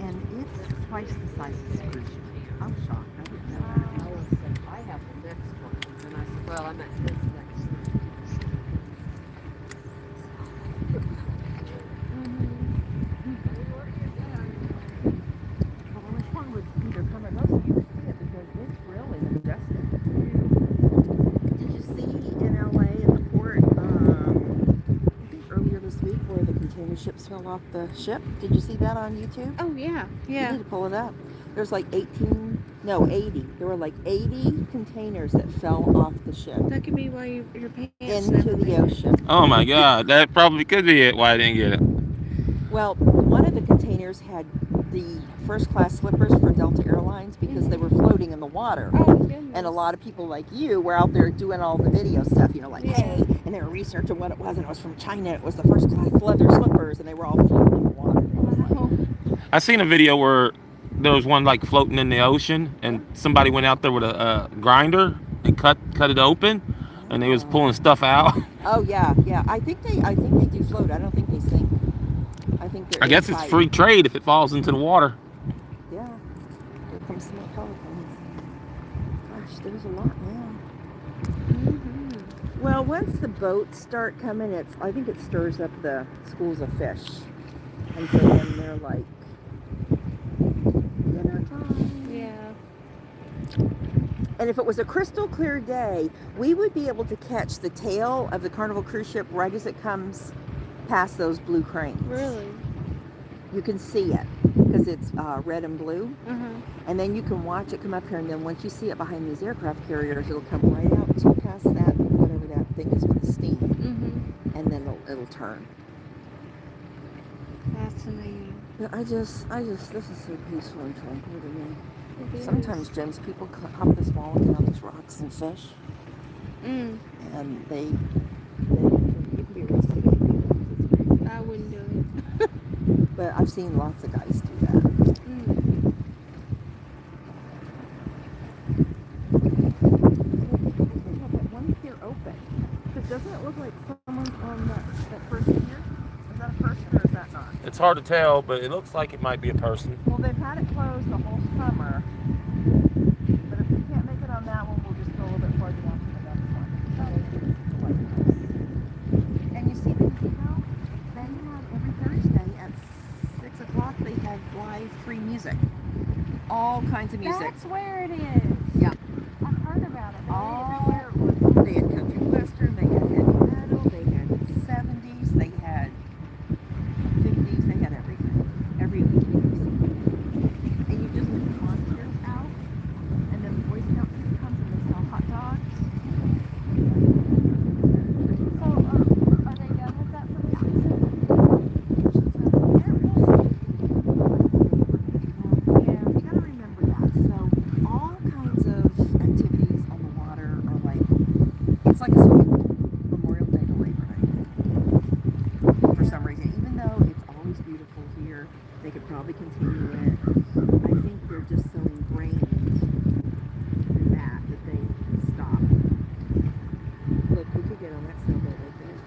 and it's twice the size of the cruise ship. I'm shocked. I didn't know that. Alice said, I have the next one. And I said, well, I'm at his next one. Well, I wish one would either come or most of you could see it because it's really majestic. Did you see in LA at the port, I think earlier this week, where the container ships fell off the ship? Did you see that on YouTube? Oh, yeah. You Yeah. need to pull it up. There's like 80. There were like 80 containers that fell off the ship That could be why your pants into the ocean. Oh my God, that probably could be it. Why I didn't get it. Well, one of the containers had the first class slippers for Delta Airlines because they were floating in the water. Oh, goodness. And a lot of people like you were out there doing all the video stuff, like, Yeah. hey, and they were researching what it was, and it was from China. It was the first class leather slippers, and they were all floating in the water. And it was like, Wow. I seen a video where there was one like floating in the ocean, and somebody went out there with a grinder and cut it open, and they was pulling stuff out. oh yeah. I think they do float. I don't think they sink. I think they're. I guess it's inside. free trade if it falls into the water. Yeah. Here comes some more pelicans. Gosh, there's a lot now. Well, once the boats start coming, I think it stirs up the schools of fish, and so then they're like, dinner time. Yeah. And if it was a crystal clear day, we would be able to catch the tail of the Carnival cruise ship right as it comes past those blue cranes. Really? You can see it because it's red and blue. And then you can watch it come up here, and then once you see it behind these aircraft carriers, it'll come right out to past that, whatever that thing is with the steam, and then it'll turn. That's fascinating. Yeah, I just, this is so peaceful and tranquil to me. It is. Sometimes, Gems, people hop this wall and count these rocks and fish, Mm, and they you can be arrested if you do that. It's crazy. I wouldn't do it. But I've seen lots of guys do that. Mm. They have that one pier open. Because doesn't it look like someone's on that first pier? Is that a person or is that not? It's hard to tell, but it looks like it might be a person. Well, they've had it closed the whole summer. But if we can't make it on that one, we'll just go a little bit farther down to the next one. And you see, they have every Thursday at 6 o'clock, they have live free music. All kinds of music. That's where it is. Yeah. I've heard about it. But All, I didn't know where it was. they had country western, they had heavy metal, they had 70s, they had 50s, they had everything. Every week you could see. And you just leave volunteers out, and then the Boy Scout troop comes and they sell hot dogs. So, are they done with that for the season? Yeah, you gotta remember that. So all kinds of activities on the water are like, it's like a swimming pool, Memorial Day to Labor Day. For some reason, even though it's always beautiful here, they could probably continue it. I think they're just so ingrained in that they stop. Look, we could get on that sailboat right there.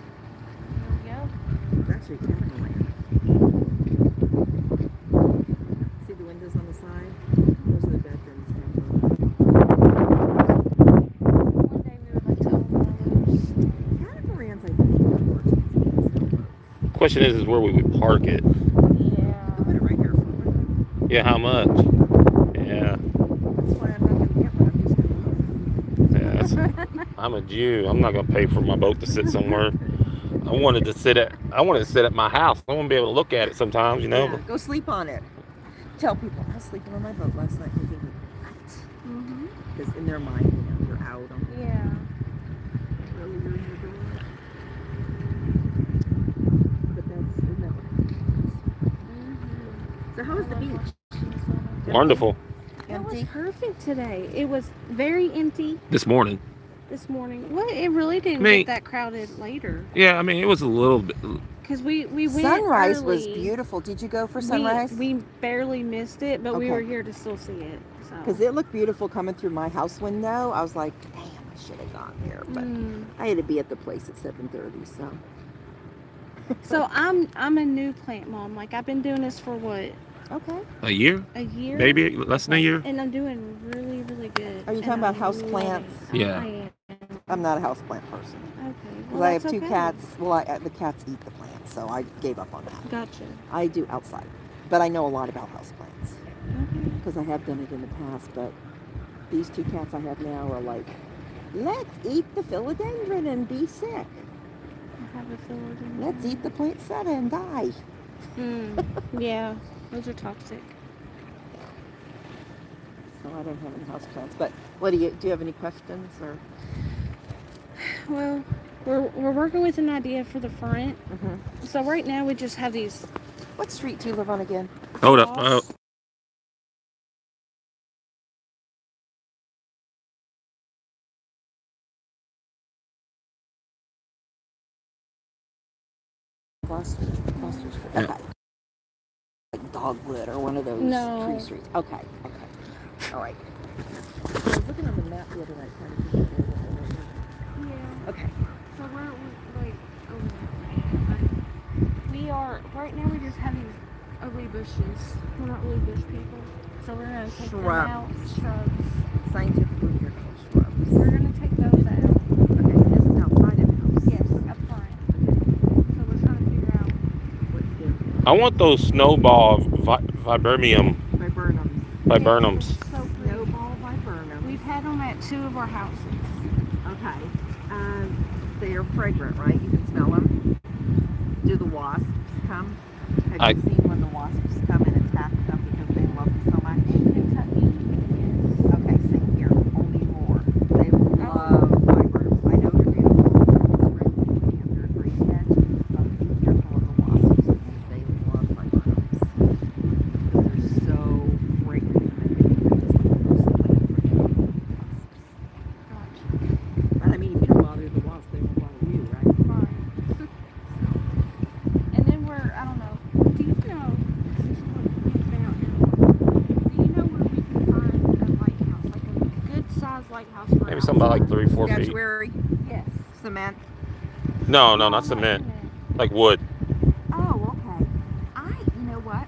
There we go. It's actually Timberland. See the windows on the side? Those are the bedrooms. One day we would like to own one of those. Catamarans, I think, are more expensive than sailboats. Question is where we would park it. Yeah. I'll put it right here for you. Yeah, how much? Yeah, That's why I'm not going to get one. I'm just going to yeah. I'm a Jew. I'm not gonna pay for my boat to sit somewhere. I wanted to sit at my house. I want to be able to look at it sometimes, you know. Yeah, go sleep on it. Tell people, I was sleeping on my boat last night thinking, what? Mhm. Because in their mind, you know, you're out on the Yeah. really you're in your door. But that's, isn't that what Mhm. So how was the beach? Wonderful. It was Empty? perfect today. It was very empty This morning. this morning. Well, it really didn't Me- get that crowded later. Yeah, I mean it was a little bit. Because we went Sunrise was early. beautiful. Did you go for sunrise? We barely missed it, but we Okay. were here to still see it. So. Because it looked beautiful coming through my house window. I was like, damn, I should have gone here. But Mm. I had to be at the place at 7:30, so. So I'm a new plant mom. Like I've been doing this for what, Okay. A year? a year? Maybe less than a year? And I'm doing really, really good. Are you And talking about I'm house loving plants? it. Yeah. I am. I'm not a houseplant person. Okay. Because Well, I have that's two okay. cats. Well, the cats eat the plants, so I gave up on that. Gotcha. I do outside. But I know a lot about houseplants. Okay. Because I have done it in the past. But these two cats I have now are like, let's eat the philodendron and be sick. I have a philodendron. Let's eat the poinsettia and die. Yeah, those are toxic. So I don't have any houseplants. But what do you have any questions or? Well, we're working with an idea for the front. Mm-hmm. So right now we just have these. What street do you live on again? Hold up. Foster's. Yeah. Okay. Like Dogwood or one of those No. tree streets. Okay. All right. I was looking on the map the other night trying to think of where it was. Yeah. Okay. So we're like we are right now. We just have these ugly bushes. We're not really bush people. So we're gonna take them out. Shrubs. Scientifically, they're called shrubs. We're gonna take those out. Okay. This is outside of the house. Yes, up front. So we're trying to figure out. What to do. I want those snowball viburnum. Viburnums. So pretty. Snowball viburnums. We've had them at 2 of our houses. Okay. They are fragrant, right? You can smell them. Do the wasps come? Have you seen when the wasps come and attack them because they love them so much? In Kentucky, yes. Okay, same here. Only more. They love viburnums. I know they're beautiful. It's spring and they're green yet. But be careful of the wasps because they love viburnums. size like house for Maybe something about like 3-4 feet. Statuary, Yes. cement. No, not cement. Like wood. Oh, okay. You know what?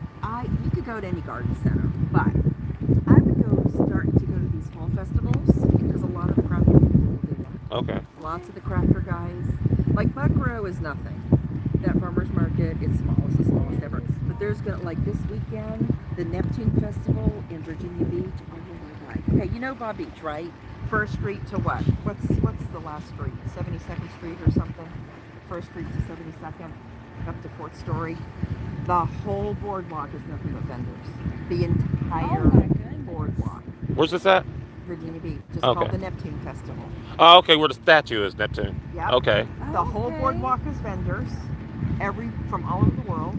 You could go to any garden center, but I would start to go to these fall festivals because a lot of the craft people will do that. Okay. Lots of the crafter guys. Like Monroe is nothing. That farmer's market, it's small, it's the smallest ever. But there's gonna, like this weekend, the Neptune Festival in Virginia Beach. Oh my God. Okay, you know Bob Beach, right? First Street to what? What's the last street? 72nd Street or something? First Street to 72nd, up to 4th Story. The whole boardwalk is nothing but vendors. The entire Oh my goodness. boardwalk. Where's this at? Virginia Beach, just Okay. called the Neptune Festival. Oh, okay, where the statue is, Neptune. Yep. Okay. The whole Okay. boardwalk is vendors, from all over the world.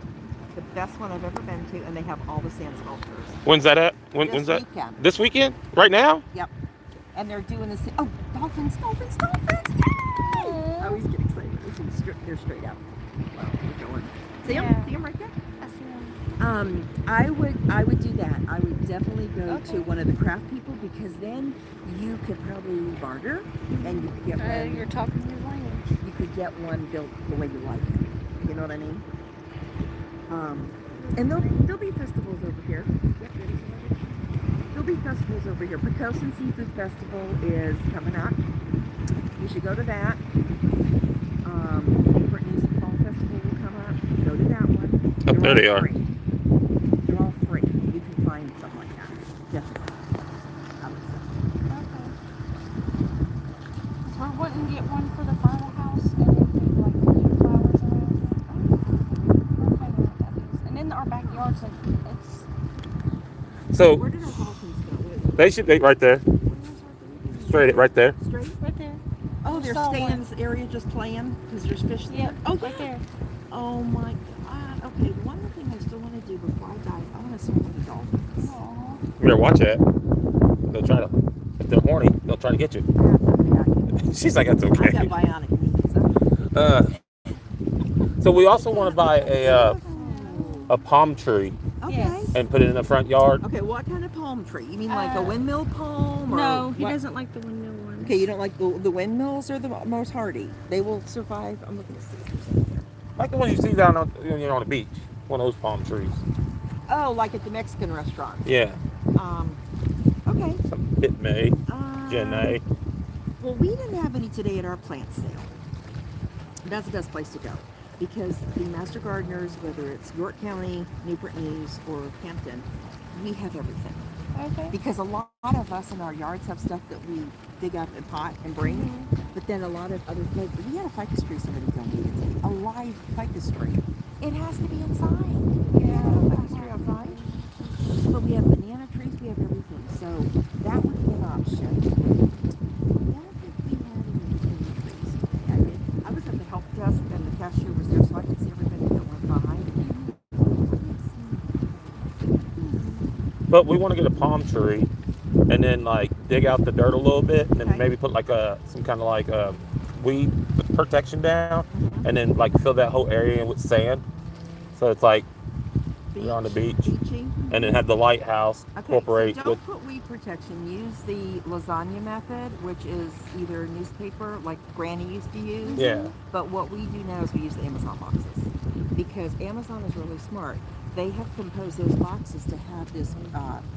The best one I've ever been to, and they have all the sand sculptures. When's that at? This When's that? weekend. This weekend? Right now? Yep. And they're doing this. Oh, dolphins! Yay! I always get excited. They're straight out. Wow, we're going. See them? Yeah. See them right there? I see them. I would do that. I would definitely go Okay. to one of the craft people because then you could probably barter and you could get one. You're talking his language. You could get one built the way you like it. You know what I mean? And there'll be festivals over here. Yep, there'll be festivals over here. Pocosin Seafood Festival is coming up. You should go to that. Brittany's Fall Festival will come up. Go to that one. Up there they all are. free. They're all free. You can find something like that. Definitely. I would say. Okay. So we wouldn't get one for the final house and then do like the flowers around it. Okay, I know what that is. And in our backyard's like it's So Where did our dolphins go? they should be right there. Straight right there. Straight? right there. Oh, they're Saw staying one. in this area just playing because there's fish there? Yeah. Oh, right yeah. there. Oh my God. Okay, one more thing I still want to do before I die, I want to swim with the dolphins. Aw. You better watch it. They'll try to, if they're horny, they'll try to get you. She's like, that's I got okay. bionic knees. So we also want to buy a palm tree Okay. Yes. and put it in the front yard. Okay, what kind of palm tree? You mean like a windmill palm? Or No, he what? doesn't like the windmill ones. Okay, you don't like the windmills or the most hardy? They will survive. I'm looking to see if there's any here. Like the ones you see down on, on the beach. One of those palm trees. Oh, like at the Mexican restaurant. Yeah. Okay. Some Hit May, Jenna. Well, we didn't have any today at our plant sale. That's the best place to go because the master gardeners, whether it's York County, Newport News, or Hampton, we have everything. Okay. Because a lot of us in our yards have stuff that we dig up and pot and bring, but then a lot of other things. We had a ficus tree somebody donated today, a live ficus tree. It has to be inside. We have a ficus tree outside, but we have banana trees. We have everything, so that would be an option. I don't think we had any trees today. I was at the help desk and the cashier was there, so I could see everybody that went by. But we want to get a palm tree and then like dig out the dirt a little bit and then Okay. maybe put like some kind of like weed protection down and then like fill that whole area in with sand. So it's like we're on the beach. Beachy. And then have the lighthouse Okay, incorporate so don't with. put weed protection. Use the lasagna method, which is either newspaper, like Granny used to use. Yeah. But what we do now is we use the Amazon boxes because Amazon is really smart. They have composed those boxes to have this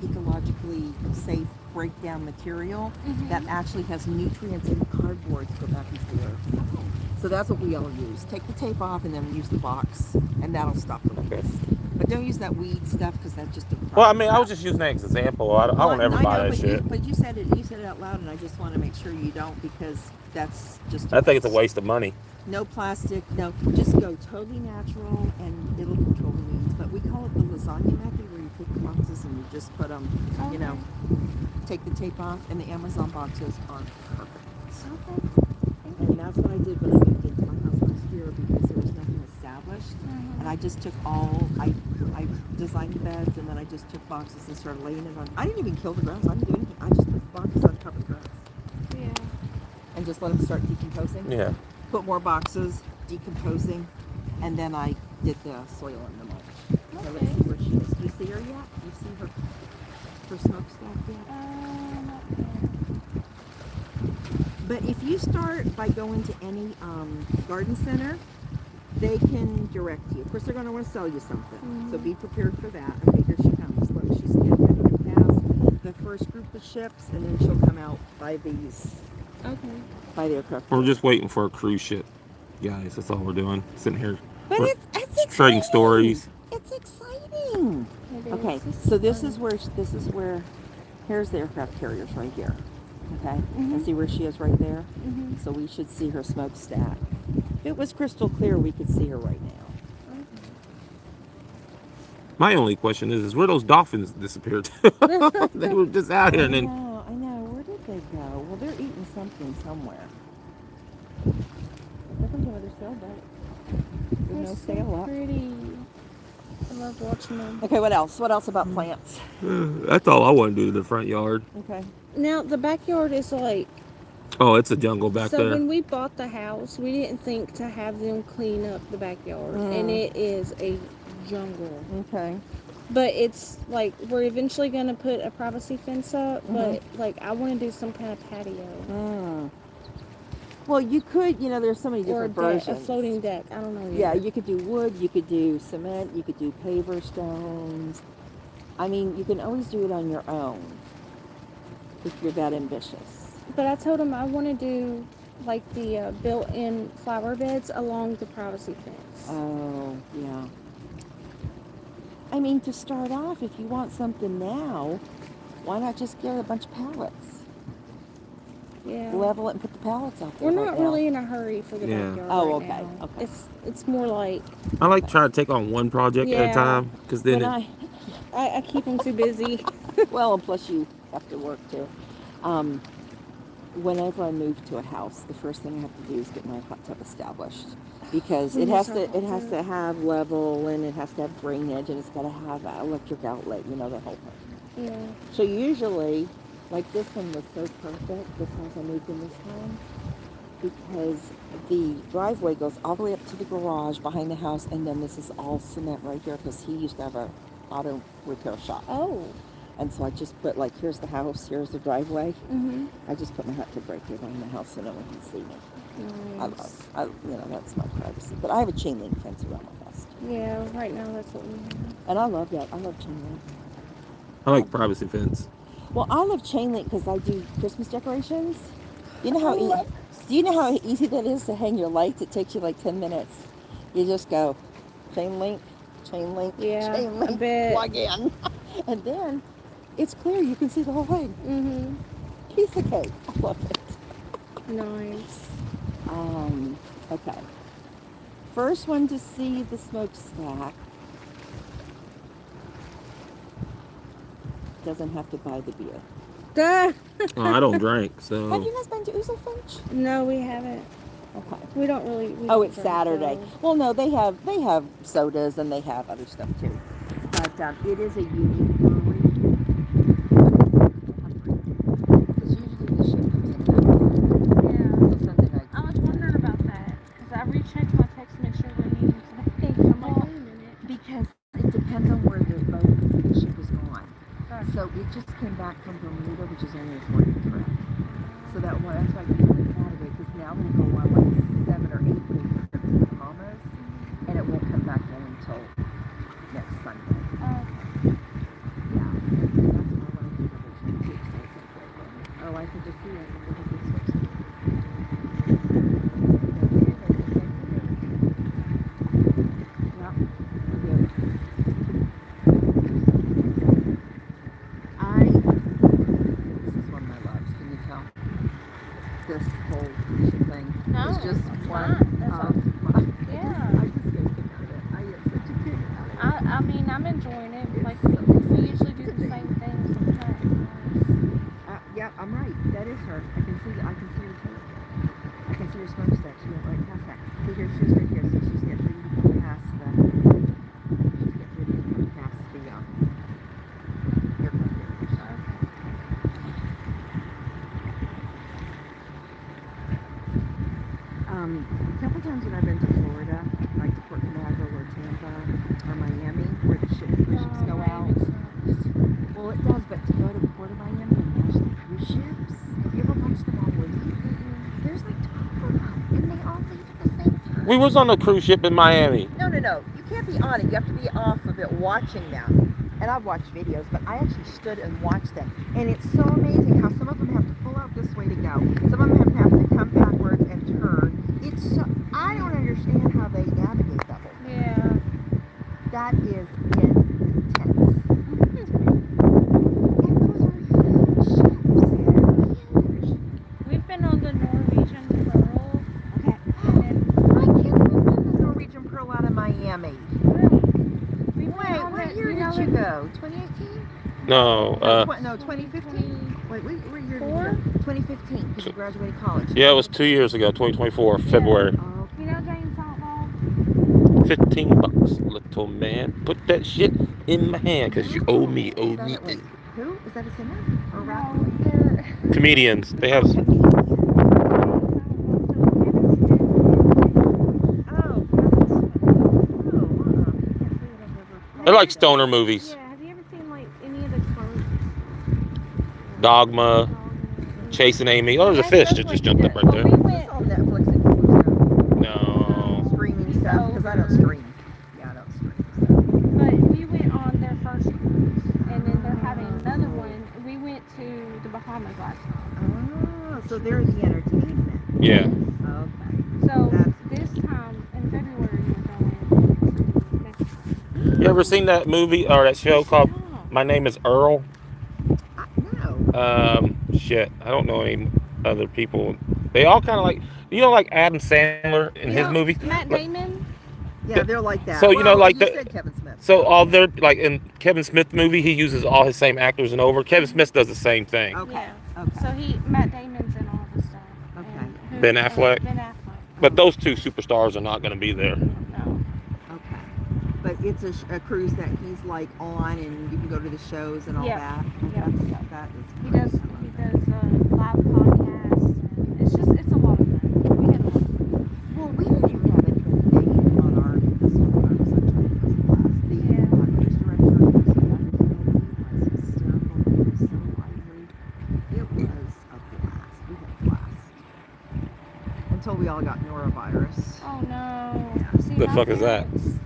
ecologically safe breakdown material that actually has nutrients in the cardboard to go back into the earth. So that's what we all use. Take the tape off and then use the box, and that'll stop the weeds. Okay. But don't use that weed stuff because that's just a Well, I mean, I was just using that as an example. I won't ever buy that but shit. But you said it out loud, and I just want to make sure you don't because that's just. I think it's a waste of money. No plastic. No, just go totally natural, and it'll control the weeds. But we call it the lasagna method, where you take the boxes and you just put them. You know, take the tape off, and the Amazon boxes are perfect. And that's what I did when I moved into my house last year because there was nothing established. And I just took I designed the beds and then I just took boxes and started laying it on. I didn't even kill the grass. I didn't do anything. I just put the boxes on top of the grass Yeah. and just let them start decomposing. Yeah. Put more boxes, decomposing, and then I did the soil and the mulch. So let's see where she is. Do you see her yet? Do you see her smokestack yet? Not yet. But if you start by going to any garden center, they can direct you. Of course, they're going to want to sell you something, so be prepared for that. Okay, here she comes. Look, she's getting past the first group of ships, and then she'll come out by these, by the aircraft. We're just waiting for a cruise ship, guys. That's all we're doing. Sitting here. But We're it's trading exciting. stories. It's exciting. Maybe Okay, it's just so this fun. is where, here's the aircraft carriers right here. Okay, and see where she is right there. So we should see her smokestack. If it was crystal clear, we could see her right now. My only question is where those dolphins disappeared to? They were just out here, and then I know. Where did they go? Well, they're eating something somewhere. They're going to another sailboat. There's no sail up. Pretty. I love watching them. Okay, what else? What else about plants? that's all I want to do to the front yard. Okay. Now the backyard is like. Oh, it's a jungle back So there. when we bought the house, we didn't think to have them clean up the backyard, and it is a jungle. Okay. But it's like we're eventually gonna put a privacy fence up, but like I want to do some kind of patio Well, you could, there's so many or a, different versions. a floating deck. I don't know. Yeah, Yet. you could do wood, you could do cement, you could do paver stones. I mean, you can always do it on your own if you're that ambitious. But I told him I want to do like the built-in flower beds along the privacy fence. Oh, yeah. I mean, to start off, if you want something now, why not just get a bunch of pallets? Yeah. Level it and put the pallets out there. We're right not now. really in a hurry for the backyard. Oh, right okay, now. okay. It's more like I like to try to take on one project at a Yeah. time, because then When I keep them too busy. well, and plus you have to work too. Whenever I move to a house, the first thing I have to do is get my hot tub established, because We it miss has our to hot tub. have level, and it has to have drainage, and it's got to have an electric outlet, the whole thing. Yeah. So usually, like this one was so perfect, this house I moved in this time, because the driveway goes all the way up to the garage behind the house, and then this is all cement right here, because he used to have a auto repair shop. Oh. And so I just put, like, here's the house, here's the driveway. Mhm. I just put my hot tub right here behind the house so no one can see me. Nice. That's my privacy. But I have a chain link fence around my house. Yeah. Right now that's what we have. And I love that. I love chain link. I like privacy fence. Well, I love chain link because I do Christmas decorations. Do you know how easy that is to hang your lights? It takes you like 10 minutes. You just go chain link, Yeah, chain link, I bet. plug in. And then it's clear. You can see the whole thing. Mhm. Piece of cake. I love it. Nice. Okay. First one to see the smokestack doesn't have to buy the beer. Duh. Oh, I don't drink, Have so you guys been to Ouzelfinch? No, we haven't. Okay. We don't really. We Oh, don't it's drink, Saturday. though. Well, no, they have sodas and they have other stuff too. But it is a unique brewery. Because usually the ship comes in. Yeah. So Sunday night. I was wondering about that because I rechecked my text to make sure we're needing today. So I'm like, Well, wait a minute. Because it depends on where the boat, the ship is going. Gotcha. So it just came back from Bermuda, which is only a 4-day trip. So that's why I came on Saturday, because now we'll go on like 7 or 8 day trips to the Bahamas, and it won't come back in until next Sunday. Yeah. And that's why I want to do the vision too, so it's okay. Oh, I can just see it because it's switched. Yeah, we're good. This is one of my loves, can you tell? This whole thing No, is just it's one fine. That's all. of my, Yeah. I just get a kick out of it. I get such a kick out of it. I mean, I'm enjoying it. It's Like so we usually do the same thing sometimes. Yeah, I'm right. That is her. I can see her tail. I can see her smokestack. She went right past that. See here, she's right here. So she's getting ready to come past the aircraft carrier. A couple times when I've been to Florida, like to Port Canaveral or Tampa or Miami, where the ships go out. Well, it does, but to go to Port of Miami and watch the cruise ships, have you ever watched them on Woody? We was on a cruise ship in Miami. No. You can't be on it. You have to be off of it watching them. And I've watched videos, but I actually stood and watched them. And it's so amazing how some of them have to pull out this way to go. Some of them have to come backwards and turn. It's so, I don't understand how they navigate that whole thing. Yeah. That is intense. And those are huge ships. Huge. We've been on the Norwegian Pearl. Okay. And My kids have been on the Norwegian Pearl out of Miami. we went Wait, on what the, year did you go? 2018? No, No, 2015? Wait, what year did you Four? go? 2015, because you graduated college. yeah, it was 2 years ago, 2024, February. Oh, You know James Outlaw? $15, little man. Put that shit in my hand, cause you owe me, is that it? Wait, who? Is that a singer? Or a rapper? No, they're Comedians, they have. They're like stoner movies. Yeah, have you ever seen like any of the clothes? Dogma, Chasing Amy. Oh, there's a fish that just jumped up right there. We It's went. on Netflix and Hulu No. stuff. Streaming stuff, because I don't stream. Yeah, I don't stream. But we went on their first cruise, and then they're having another one. We went to the Bahamas last time. Oh, so there's the entertainment. Yeah. Okay. So That's- this time in February we're going. Next time. You ever seen that movie or that show called My Name is Earl? No. Shit. I don't know any other people. They all kind of like, like Adam Sandler in his Yeah. movies. Matt Damon. Yeah, they're like that. So, you know, like you the- said Kevin Smith. So all their, like in Kevin Smith movie, he uses all his same actors and over. Kevin Smith does the same thing. Okay. Yeah. Okay. So Matt Damon's in all the stuff. Okay. And Ben Affleck? Ben Affleck. But those two superstars are not going to be there. No. Okay. But it's a cruise that he's like on, and you can go to the shows and all Yeah. that. Yeah. That is. He does live podcasts. And it's a lot of fun. We had a lot of fun. Well, we didn't even have anything on our this one our Sunshine Coast class. The Yeah. cruise director was was hysterical. He was so lively. It was a blast. We had a blast. Until we all got norovirus. Oh no. Yeah. See, The my fuck is that? parents-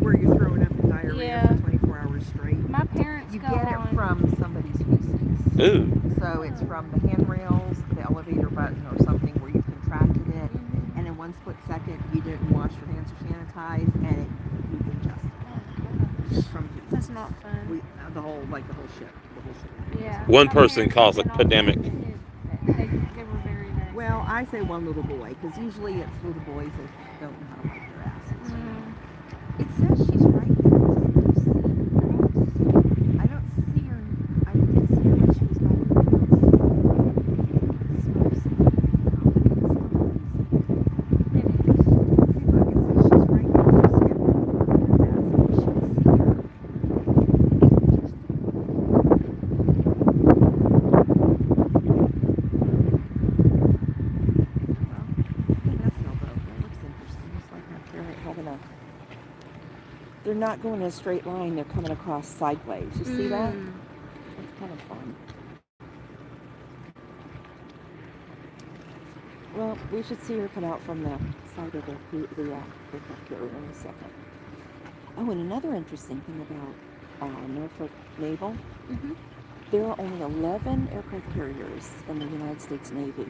Where you're throwing up in diarrhea Yeah. for 24 hours straight. My parents You go get it on. from somebody's feces. Ooh. So it's from the handrails, the elevator button, or something where you've contracted it, and in one split second you didn't wash your hands or sanitize, and you ingested it. It's from feces. That's not fun. The whole ship. Yeah. One My person parents calls went it on pandemic. and they were very, very Well, I say one little boy, because usually it's little boys that don't know how to wipe their asses. It says she's right there. I don't see her. I didn't see her when she was by the house. Smells. It is. See, look, it says she's right there. She's getting her ass. You should see her. That's no boat. That looks interesting. It's like they're having a. They're not going in a straight line. They're coming across sideways. You see that? It's kind of fun. Well, we should see her come out from the side of the aircraft carrier in a second. Oh, and another interesting thing about Norfolk Naval, there are only 11 aircraft carriers in the United States Navy.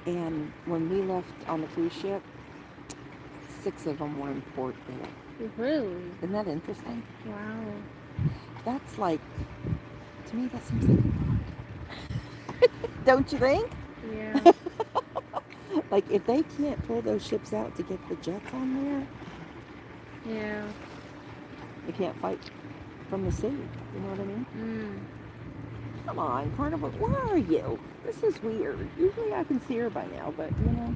And when we left on the cruise ship, 6 of them were in port there. Really? Isn't that interesting? Wow. That's like, to me, that seems like a lot. Don't you think? Yeah. Like, if they can't pull those ships out to get the jets on there, Yeah. they can't fight from the sea. You know what I mean? Come on, Carnival, where are you? This is weird. Usually I can see her by now, but you know.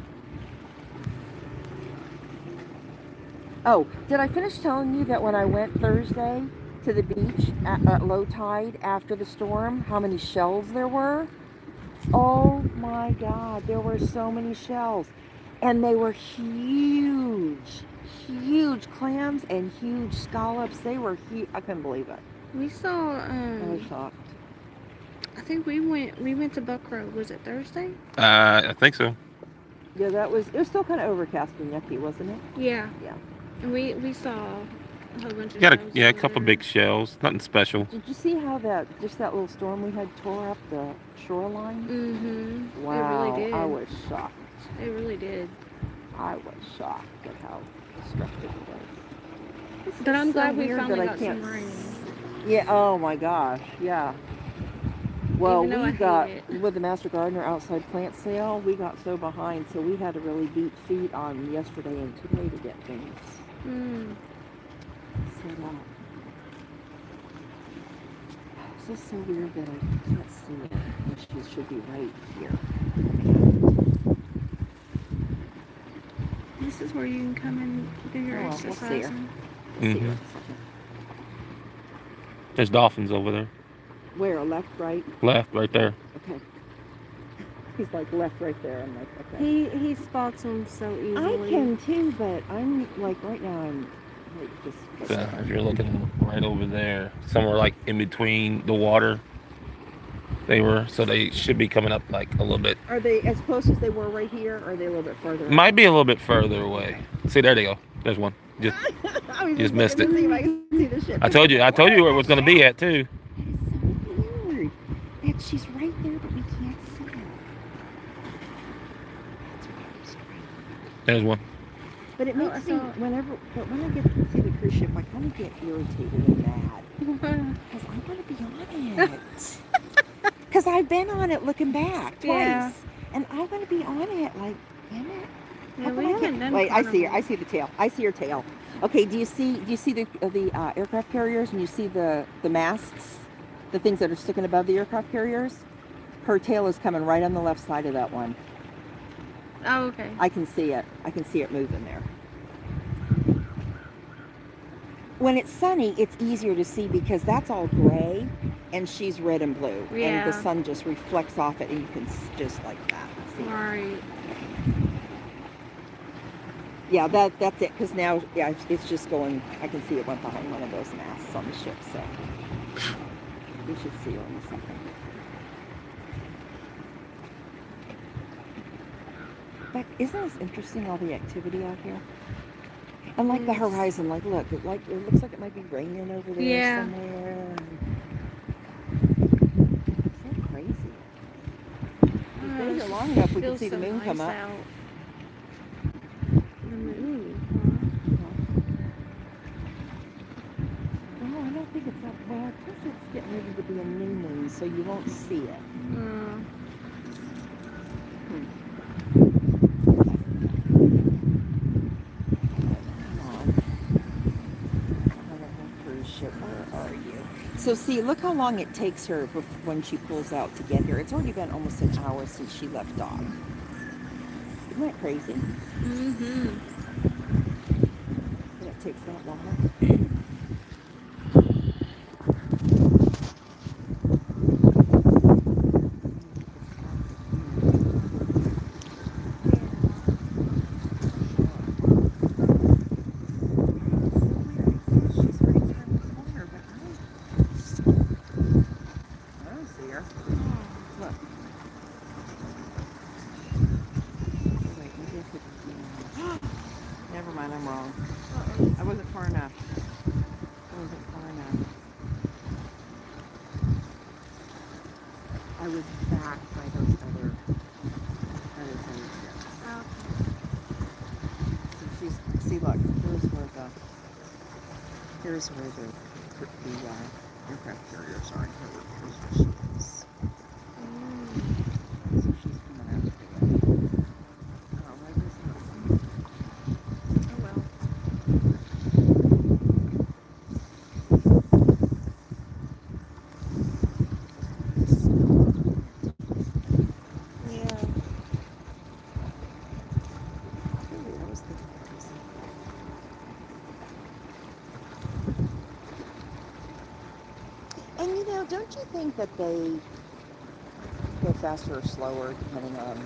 Oh, did I finish telling you that when I went Thursday to the beach at low tide after the storm, how many shells there were? Oh my God, there were so many shells. And they were huge, huge clams and huge scallops. They were huge. I couldn't believe it. We saw. I was shocked. I think we went to Buckrow. Was it Thursday? I think so. Yeah, it was still kind of overcast and yucky, wasn't it? Yeah. Yeah. And we saw a whole bunch of Got a shells yeah, a over couple there. big shells. Nothing special. Did you see how that little storm we had tore up the shoreline? Mm-hmm. Wow, It really did. I was shocked. It really did. I was shocked at how destructive it was. It's But just I'm so glad we weird finally that I got can't some rain. Yeah, oh my gosh, yeah. Well, Even though I we hate got, it. with the Master Gardener outside plant sale, we got so behind, so we had to really beat feet on yesterday and today to get things Mm. set up. It's just so weird that I can't see it, and she should be right here. This is where you can come and do your Oh, well, we'll see her. exercising. We'll see her in Mhm. a second. There's dolphins over there. Where, left, right? Left, right there. Okay. He's like left, right there. I'm like, okay. He spots them so easily. I can too, but I'm like right now I'm like just. So if you're looking right over there, somewhere like in between the water, so they should be coming up like a little bit. Are they as close as they were right here, or are they a little bit further? Might be a little bit further away. See, there they go. There's one. Just I was just missed looking it. to see if I can see the ship. I told you where it was gonna be at too. That is so weird that she's right there, but we can't see her. That's really strange. There's one. But it Oh, makes me when I get to see the cruise ship, I kind of get irritated and mad because I want to be on it. Because I've been on it looking back twice, Yeah. and I want to be on it. Like, damn it. Yeah, How we come I haven't can't- done Wait, I see her. Carnival. I see the tail. I see her tail. Okay, do you see the aircraft carriers, and you see the masts, the things that are sticking above the aircraft carriers? Her tail is coming right on the left side of that one. Oh, okay. I can see it. I can see it moving there. When it's sunny, it's easier to see because that's all gray, and she's red and blue, and Yeah. the sun just reflects off it, and you can just like that see it. Right. Yeah, that's it. Because now, yeah, it's just going. I can see it went behind one of those masts on the ship. So we should see her in a second. But isn't this interesting? All the activity out here, and like the Yes. horizon. Like, look, it looks like it might be raining over there Yeah. somewhere. So crazy. If we stay here long enough, we can Feels see the so moon come nice up. out. The moon. Oh, I don't think it's up there. Plus it's getting ready to be a new moon, so you won't see it. Huh? Come on. Another cruise ship, where are you? So see, look how long it takes her when she pulls out to get here. It's already been almost an hour since she left dock. Isn't that crazy? Mm-hmm. That it takes that long. Never mind, I'm wrong. I wasn't far enough. I wasn't far enough. I was back by those other ships. So see, look, here's where the aircraft carriers are, and here's where she is. So she's coming out today. Oh, I just not see it. Oh well. Yeah. Really, I was thinking that was it. And don't you think that they go faster or slower depending on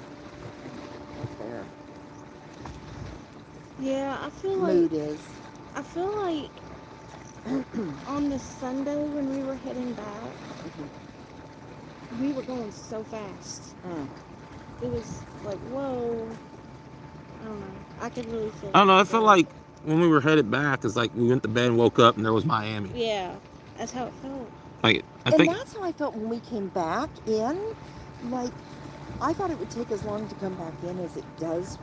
what their Yeah, I feel mood like is? on the Sunday when we were heading back, we were going so fast. Mm. It was like, whoa. I don't know. I could really feel. I don't know. I it felt there. like when we were headed back, it's like we went to bed and woke up and there was Miami. Yeah, that's how it felt. Like I And think that's how I felt when we came back in. Like, I thought it would take as long to come back in as it does.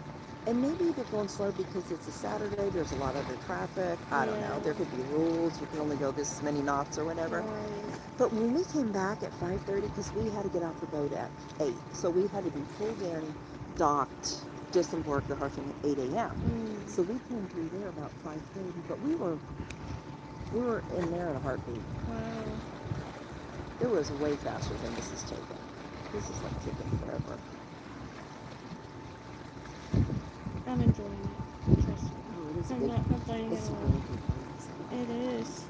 And maybe they're going slow because it's a Saturday, there's a lot of other traffic. I don't know. Yeah. There could be rules. You can only go this many knots or whatever. Right. But when we came back at 5:30, because we had to get off the boat at 8, so we had to be pulled in, docked, disembarked the whole thing at 8 a.m. Mm. So we came through there about 5:30, but we were in there in a heartbeat. Wow. It was way faster than this is taking. This is like taking forever. I'm enjoying it. Trust me. Oh, it is a I'm big, not complaining it's at a all. really good place. It is.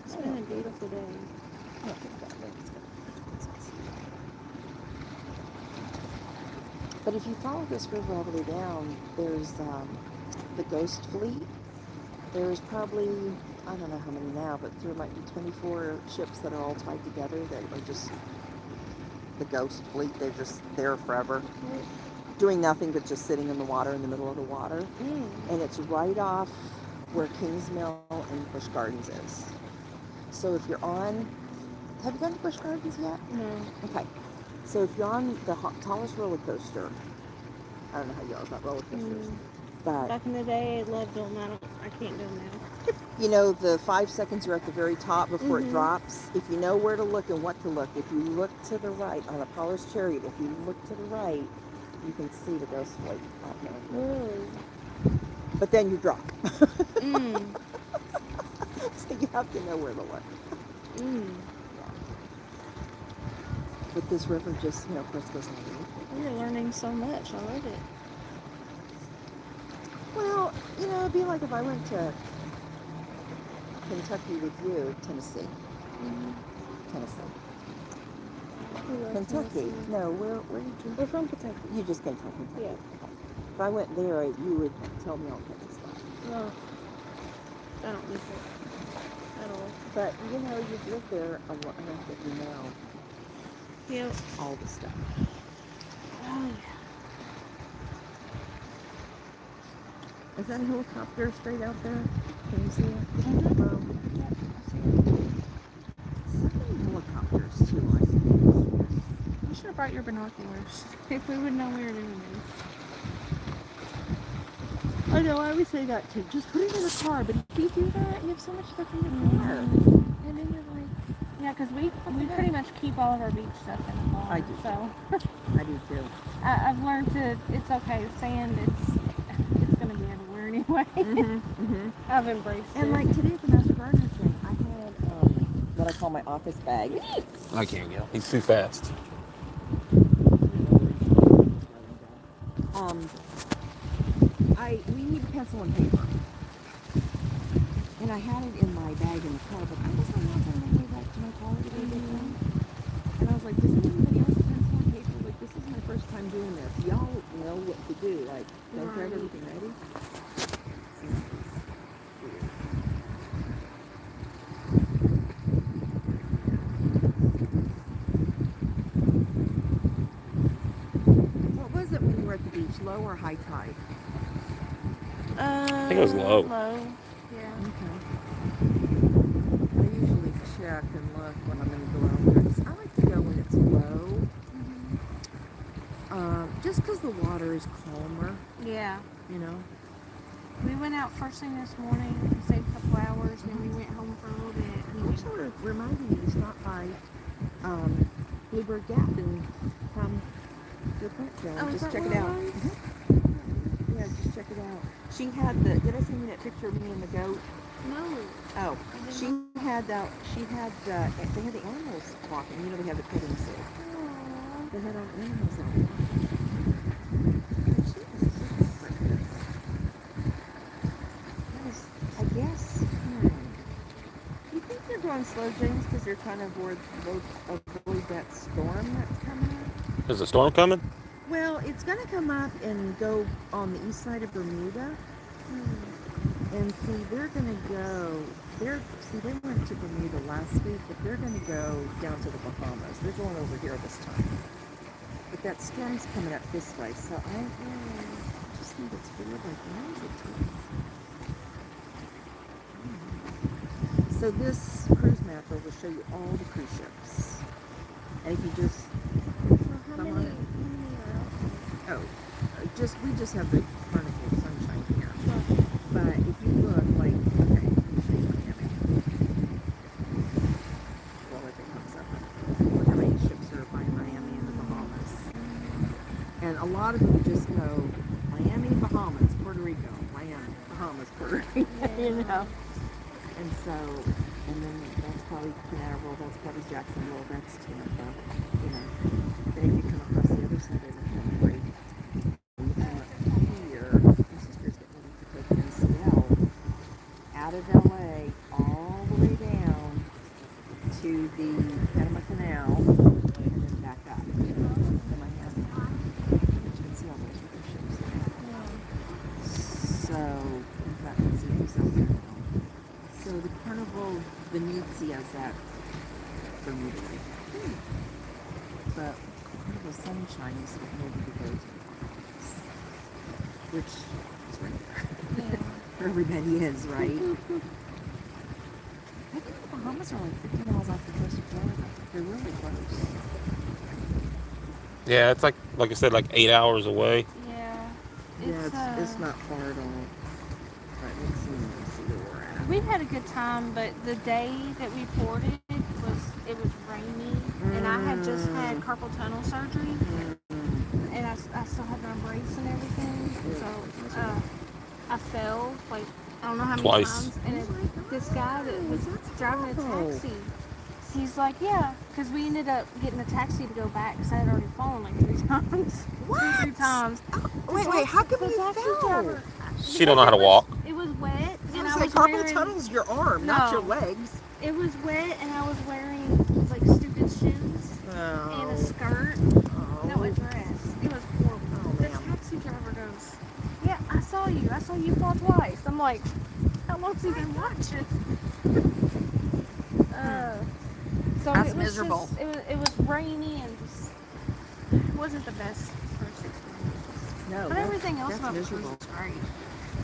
It's been a beautiful day. I don't think that way it's gonna be awesome. But if you follow this river all the way down, there's the Ghost Fleet. There's probably, I don't know how many now, but there might be 24 ships that are all tied together that are just the Ghost Fleet. They're just there forever, doing nothing but just sitting in the water, in the middle of the water. Mm. And it's right off where Kings Mill and Busch Gardens is. So if you're on, have you gone to Busch Gardens yet? No. Okay. So if you're on the tallest roller coaster, I don't know how you are about roller coasters, but Back in the day, I loved them. I can't go now. you know the 5 seconds you're at the very top before it Mhm. drops. If you know where to look and what to look, if you look to the right on Apollo's Chariot, if you look to the right, you can see the Ghost Fleet out there. Really? But then you drop. Mm. So you have to know where to look. Mm. But this river just, of course, goes underneath. You're learning so much. I love it. Well, it'd be like if I went to Kentucky with you, Tennessee. Tennessee. We love Kentucky. Tennessee. No, where did you? We're from Kentucky. You just came from Kentucky. Yeah. If I went there, you would tell me all kinds of stuff. No. I don't miss it at all. But, you've lived there a lot enough that you know Yep. all the stuff. Oh, Is that a helicopter straight out there? Can you see it? Mhm. So many helicopters, too, I think. You should have brought your binoculars if we would know we were doing this. I know, I always say that too. Just put it in the car, but if you do that, you have so much stuff in your car. And then you're like, Yeah, because we pretty much keep all of our beach stuff in the car. I do. So I do too. I've learned to. It's okay. Sand. It's gonna be everywhere anyway. I've embraced it. And like today at the Master Gardener thing, I had what I call my office bag. I can't get. He's too fast. We need pencil and paper. And I had it in my bag in the car, but I was on my way back to my car today. And I was like, does anybody else have pencil and paper? Like, this is my first time doing this. Y'all know what to do. Like, don't you have Right. everything ready? What was it when you were at the beach? Low or high tide? I think it was low. Low. Yeah. Okay. I usually check and look when I'm going to go out there. 'Cause I like to go when it's low. Just because the water is calmer, Yeah. you know. We went out first thing this morning, stayed a couple hours, and then we went home for a little bit. I wish I would have reminded you to stop by Bluebird Gap and come to the plant sale and is just that check it where it out. was? Yeah, just check it out. She had did I send you that picture of me and the goat? No. Oh, I did they had the animals walking. They have the petting zoo. Aw. They had all the animals out there. I guess. Do you think they're going slow, James, because they're trying to avoid that storm that's coming up? Is a storm coming? Well, it's going to come up and go on the east side of Bermuda. And see, they're going to go. They went to Bermuda last week, but they're going to go down to the Bahamas. They're going over here this time. But that storm's coming up this way, so I just think it's weird. Like, why is it? So this cruise mapper will show you all the cruise ships, and if you just So how come many? on in. How Oh, we just have the Carnival Sunshine here. many are But if you look, like, okay, let me show you Miami. Well, if it comes up, look how many ships are by Miami and the Bahamas. And a lot of them just go Miami, Bahamas, Puerto Rico, Miami, Bahamas, Puerto Rico, you know. And so, and then that's probably Canaveral, that's probably Jacksonville, that's Tampa, you know. Then if you come across the other side of the country, you come up here, my sister's getting ready to take NCL out of LA all the way down to the Panama Canal and then back up to Miami. You can see all those different ships there. So, in fact, let's see who's out there now. So the Carnival Venezia is at Bermuda. But Carnival Sunshine is getting ready to go to the Bahamas, which is right there. Yeah. Where everybody is, right? I think the Bahamas are like 50 miles off the coast of Florida. They're really close. Yeah, it's like I said, like 8 hours away. Yeah. Yeah, it's not far at all. Right, let's see where we're at. We had a good time, but the day that we ported was rainy, and I had just had carpal tunnel surgery, and I still had my brace and everything. So I fell like I don't know how many Twice. times, and this guy that was driving a taxi, he's like, yeah, because we ended up getting a taxi to go back because I had already fallen like 3 times. What? 2-3 times. Wait, how come The you taxi fell? driver- She don't know how to walk. It was wet, and I Like was carpal wearing. tunnel's your arm, not No. your legs. It was wet, and I was wearing like stupid shoes and a skirt. No, a dress. It was horrible. Oh, The ma'am. taxi driver goes, "Yeah, I saw you. I saw you fall twice." I'm like, "How long's he been watching?" So That's it was miserable. Just, it was rainy and just it wasn't the best first experience. No, But everything else that's about the cruise miserable. was great.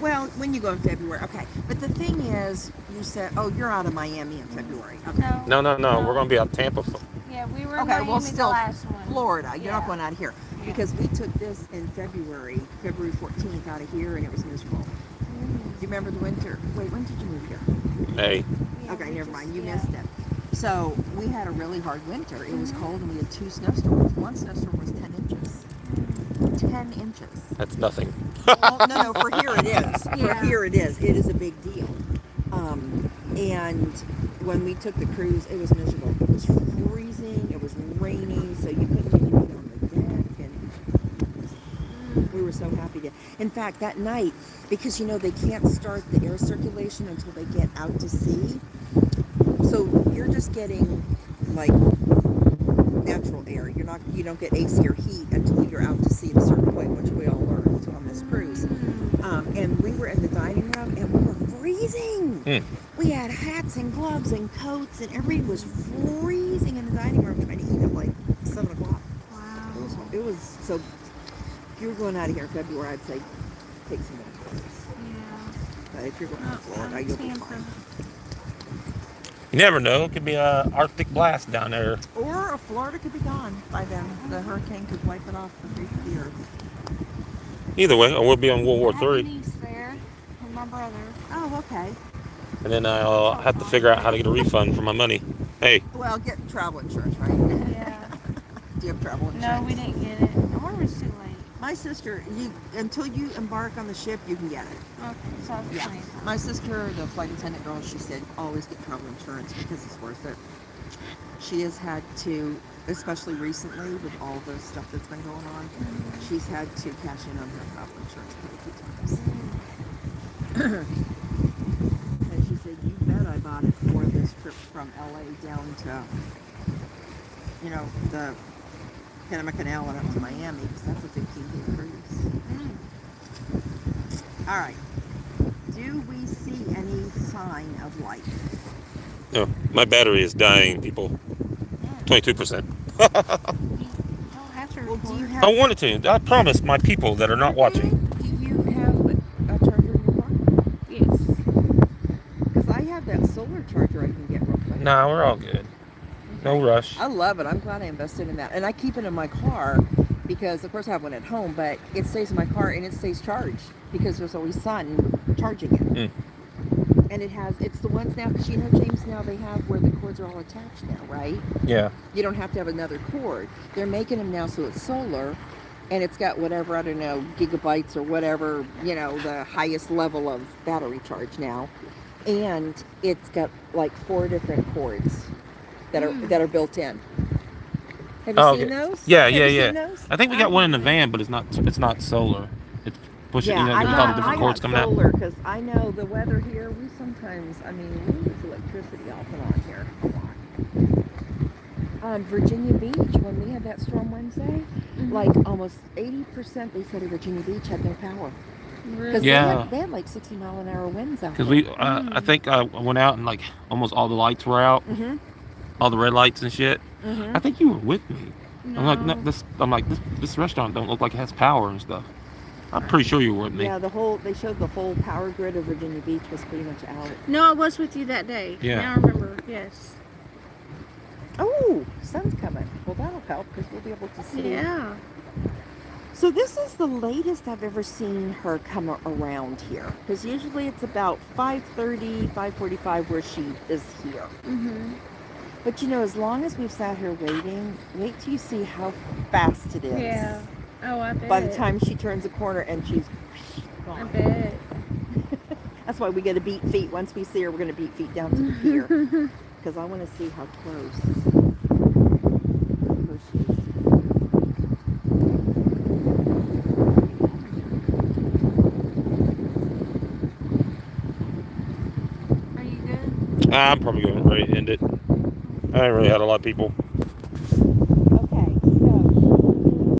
Well, when you go in February, okay. But the thing is, you said, oh, you're out of Miami in February. Okay. No. No. We're gonna be out of Tampa. Yeah, we were in Okay, well, Miami still the last one. Florida. You're Yeah. not going out of here. Yeah. Because we took this in February 14th out of here, and it was miserable. Do you remember the winter? Wait, when did you move here? Hey, Yeah, Okay, we never just- mind. You yeah. missed it. So we had a really hard winter. It was cold, and we had 2 snowstorms. One snowstorm was 10 inches. 10 inches. that's nothing. Well, no, for here it is. For Yeah. here it is. It is a big deal. And when we took the cruise, it was miserable. It was freezing. It was raining, so you couldn't even get on the deck. And we were so happy to. In fact, that night, because they can't start the air circulation until they get out to sea, so you're just getting like natural air. You don't get AC or heat until you're out to sea at a certain point, which we all learned on this cruise. And we were in the dining room and we were freezing. We had hats and gloves and coats, and everybody was freezing in the dining room trying to eat at like 7 o'clock. Wow. It was so. If you were going out of here in February, I'd say take some more clothes. Yeah. But if you're going to Florida, you'll be fine. You never know. It could be a Arctic blast down there. Or Florida could be gone by then. The hurricane could wipe it off the face of the earth. Either way, or we'll be on World War I have a III, niece there and my brother. Oh, okay. and then I'll have to figure out how to get a refund for my money. Hey, Well, get travel insurance, right? Yeah. Do you have travel insurance? No, we didn't get it. I wonder if it's too late. My sister, until you embark on the ship, you can get it. Okay, so I was Yeah. planning. My sister, the flight attendant girl, she said always get travel insurance because it's worth it. She has had to, especially recently with all the stuff that's been going on, she's had to cash in on her travel insurance quite a few times. And she said, you bet I bought it for this trip from LA down to, the Panama Canal and up to Miami, because that's a 15-day cruise. All right. Do we see any sign of life? no, my battery is dying, people. 22%. You don't have to Well, record. do you I have? wanted to. I promised my people that are not watching. Do you charger I can get real quick. Nah, we're all good. No rush. I love it. I'm glad I invested in that. And I keep it in my car because, of course, I have one at home, but it stays in my car and it stays charged because there's always sun charging it. Mm. And it's the ones now, because you know, James, now they have where the cords are all attached now, right? Yeah. You don't have to have another cord. They're making them now so it's solar and it's got whatever, I don't know, gigabytes or whatever, you know, the highest level of battery charge now. And it's got like 4 different cords that are built in. Have you seen those? Yeah, Have yeah, you yeah. seen those? I think we got one in the van, but it's not solar. It's pushing. Yeah, You know, I there's all the got different cords coming out. solar because I know the weather here. We sometimes, I mean, we use electricity off and on here a lot. On Virginia Beach, when we had that storm Wednesday, like almost 80%, they said of Virginia Beach had no power. Because Yeah. they had like 60-mile-an-hour winds out Because there. I think I went out and like almost all the lights were out, all the red lights and shit. I think you were with me. No. I'm like this restaurant don't look like it has power and stuff. I'm pretty sure you were with me. Yeah, they showed the whole power grid of Virginia Beach was pretty much out. No, I was with you that day. Yeah. Now I remember. Yes. Oh, sun's coming. Well, that'll help because we'll be able to see. Yeah. So this is the latest I've ever seen her come around here. Because usually it's about 5:30, 5:45 where she is here. But you know, as long as we've sat here waiting, wait till you see how fast it is. Yeah. Oh, I bet. By the time she turns the corner and she's I gone. bet. That's why we got to beat feet. Once we see her, we're going to beat feet down to the pier. Because I want to see how close she is. Are you good? I'm probably going ready to end it. I ain't really had a lot of people.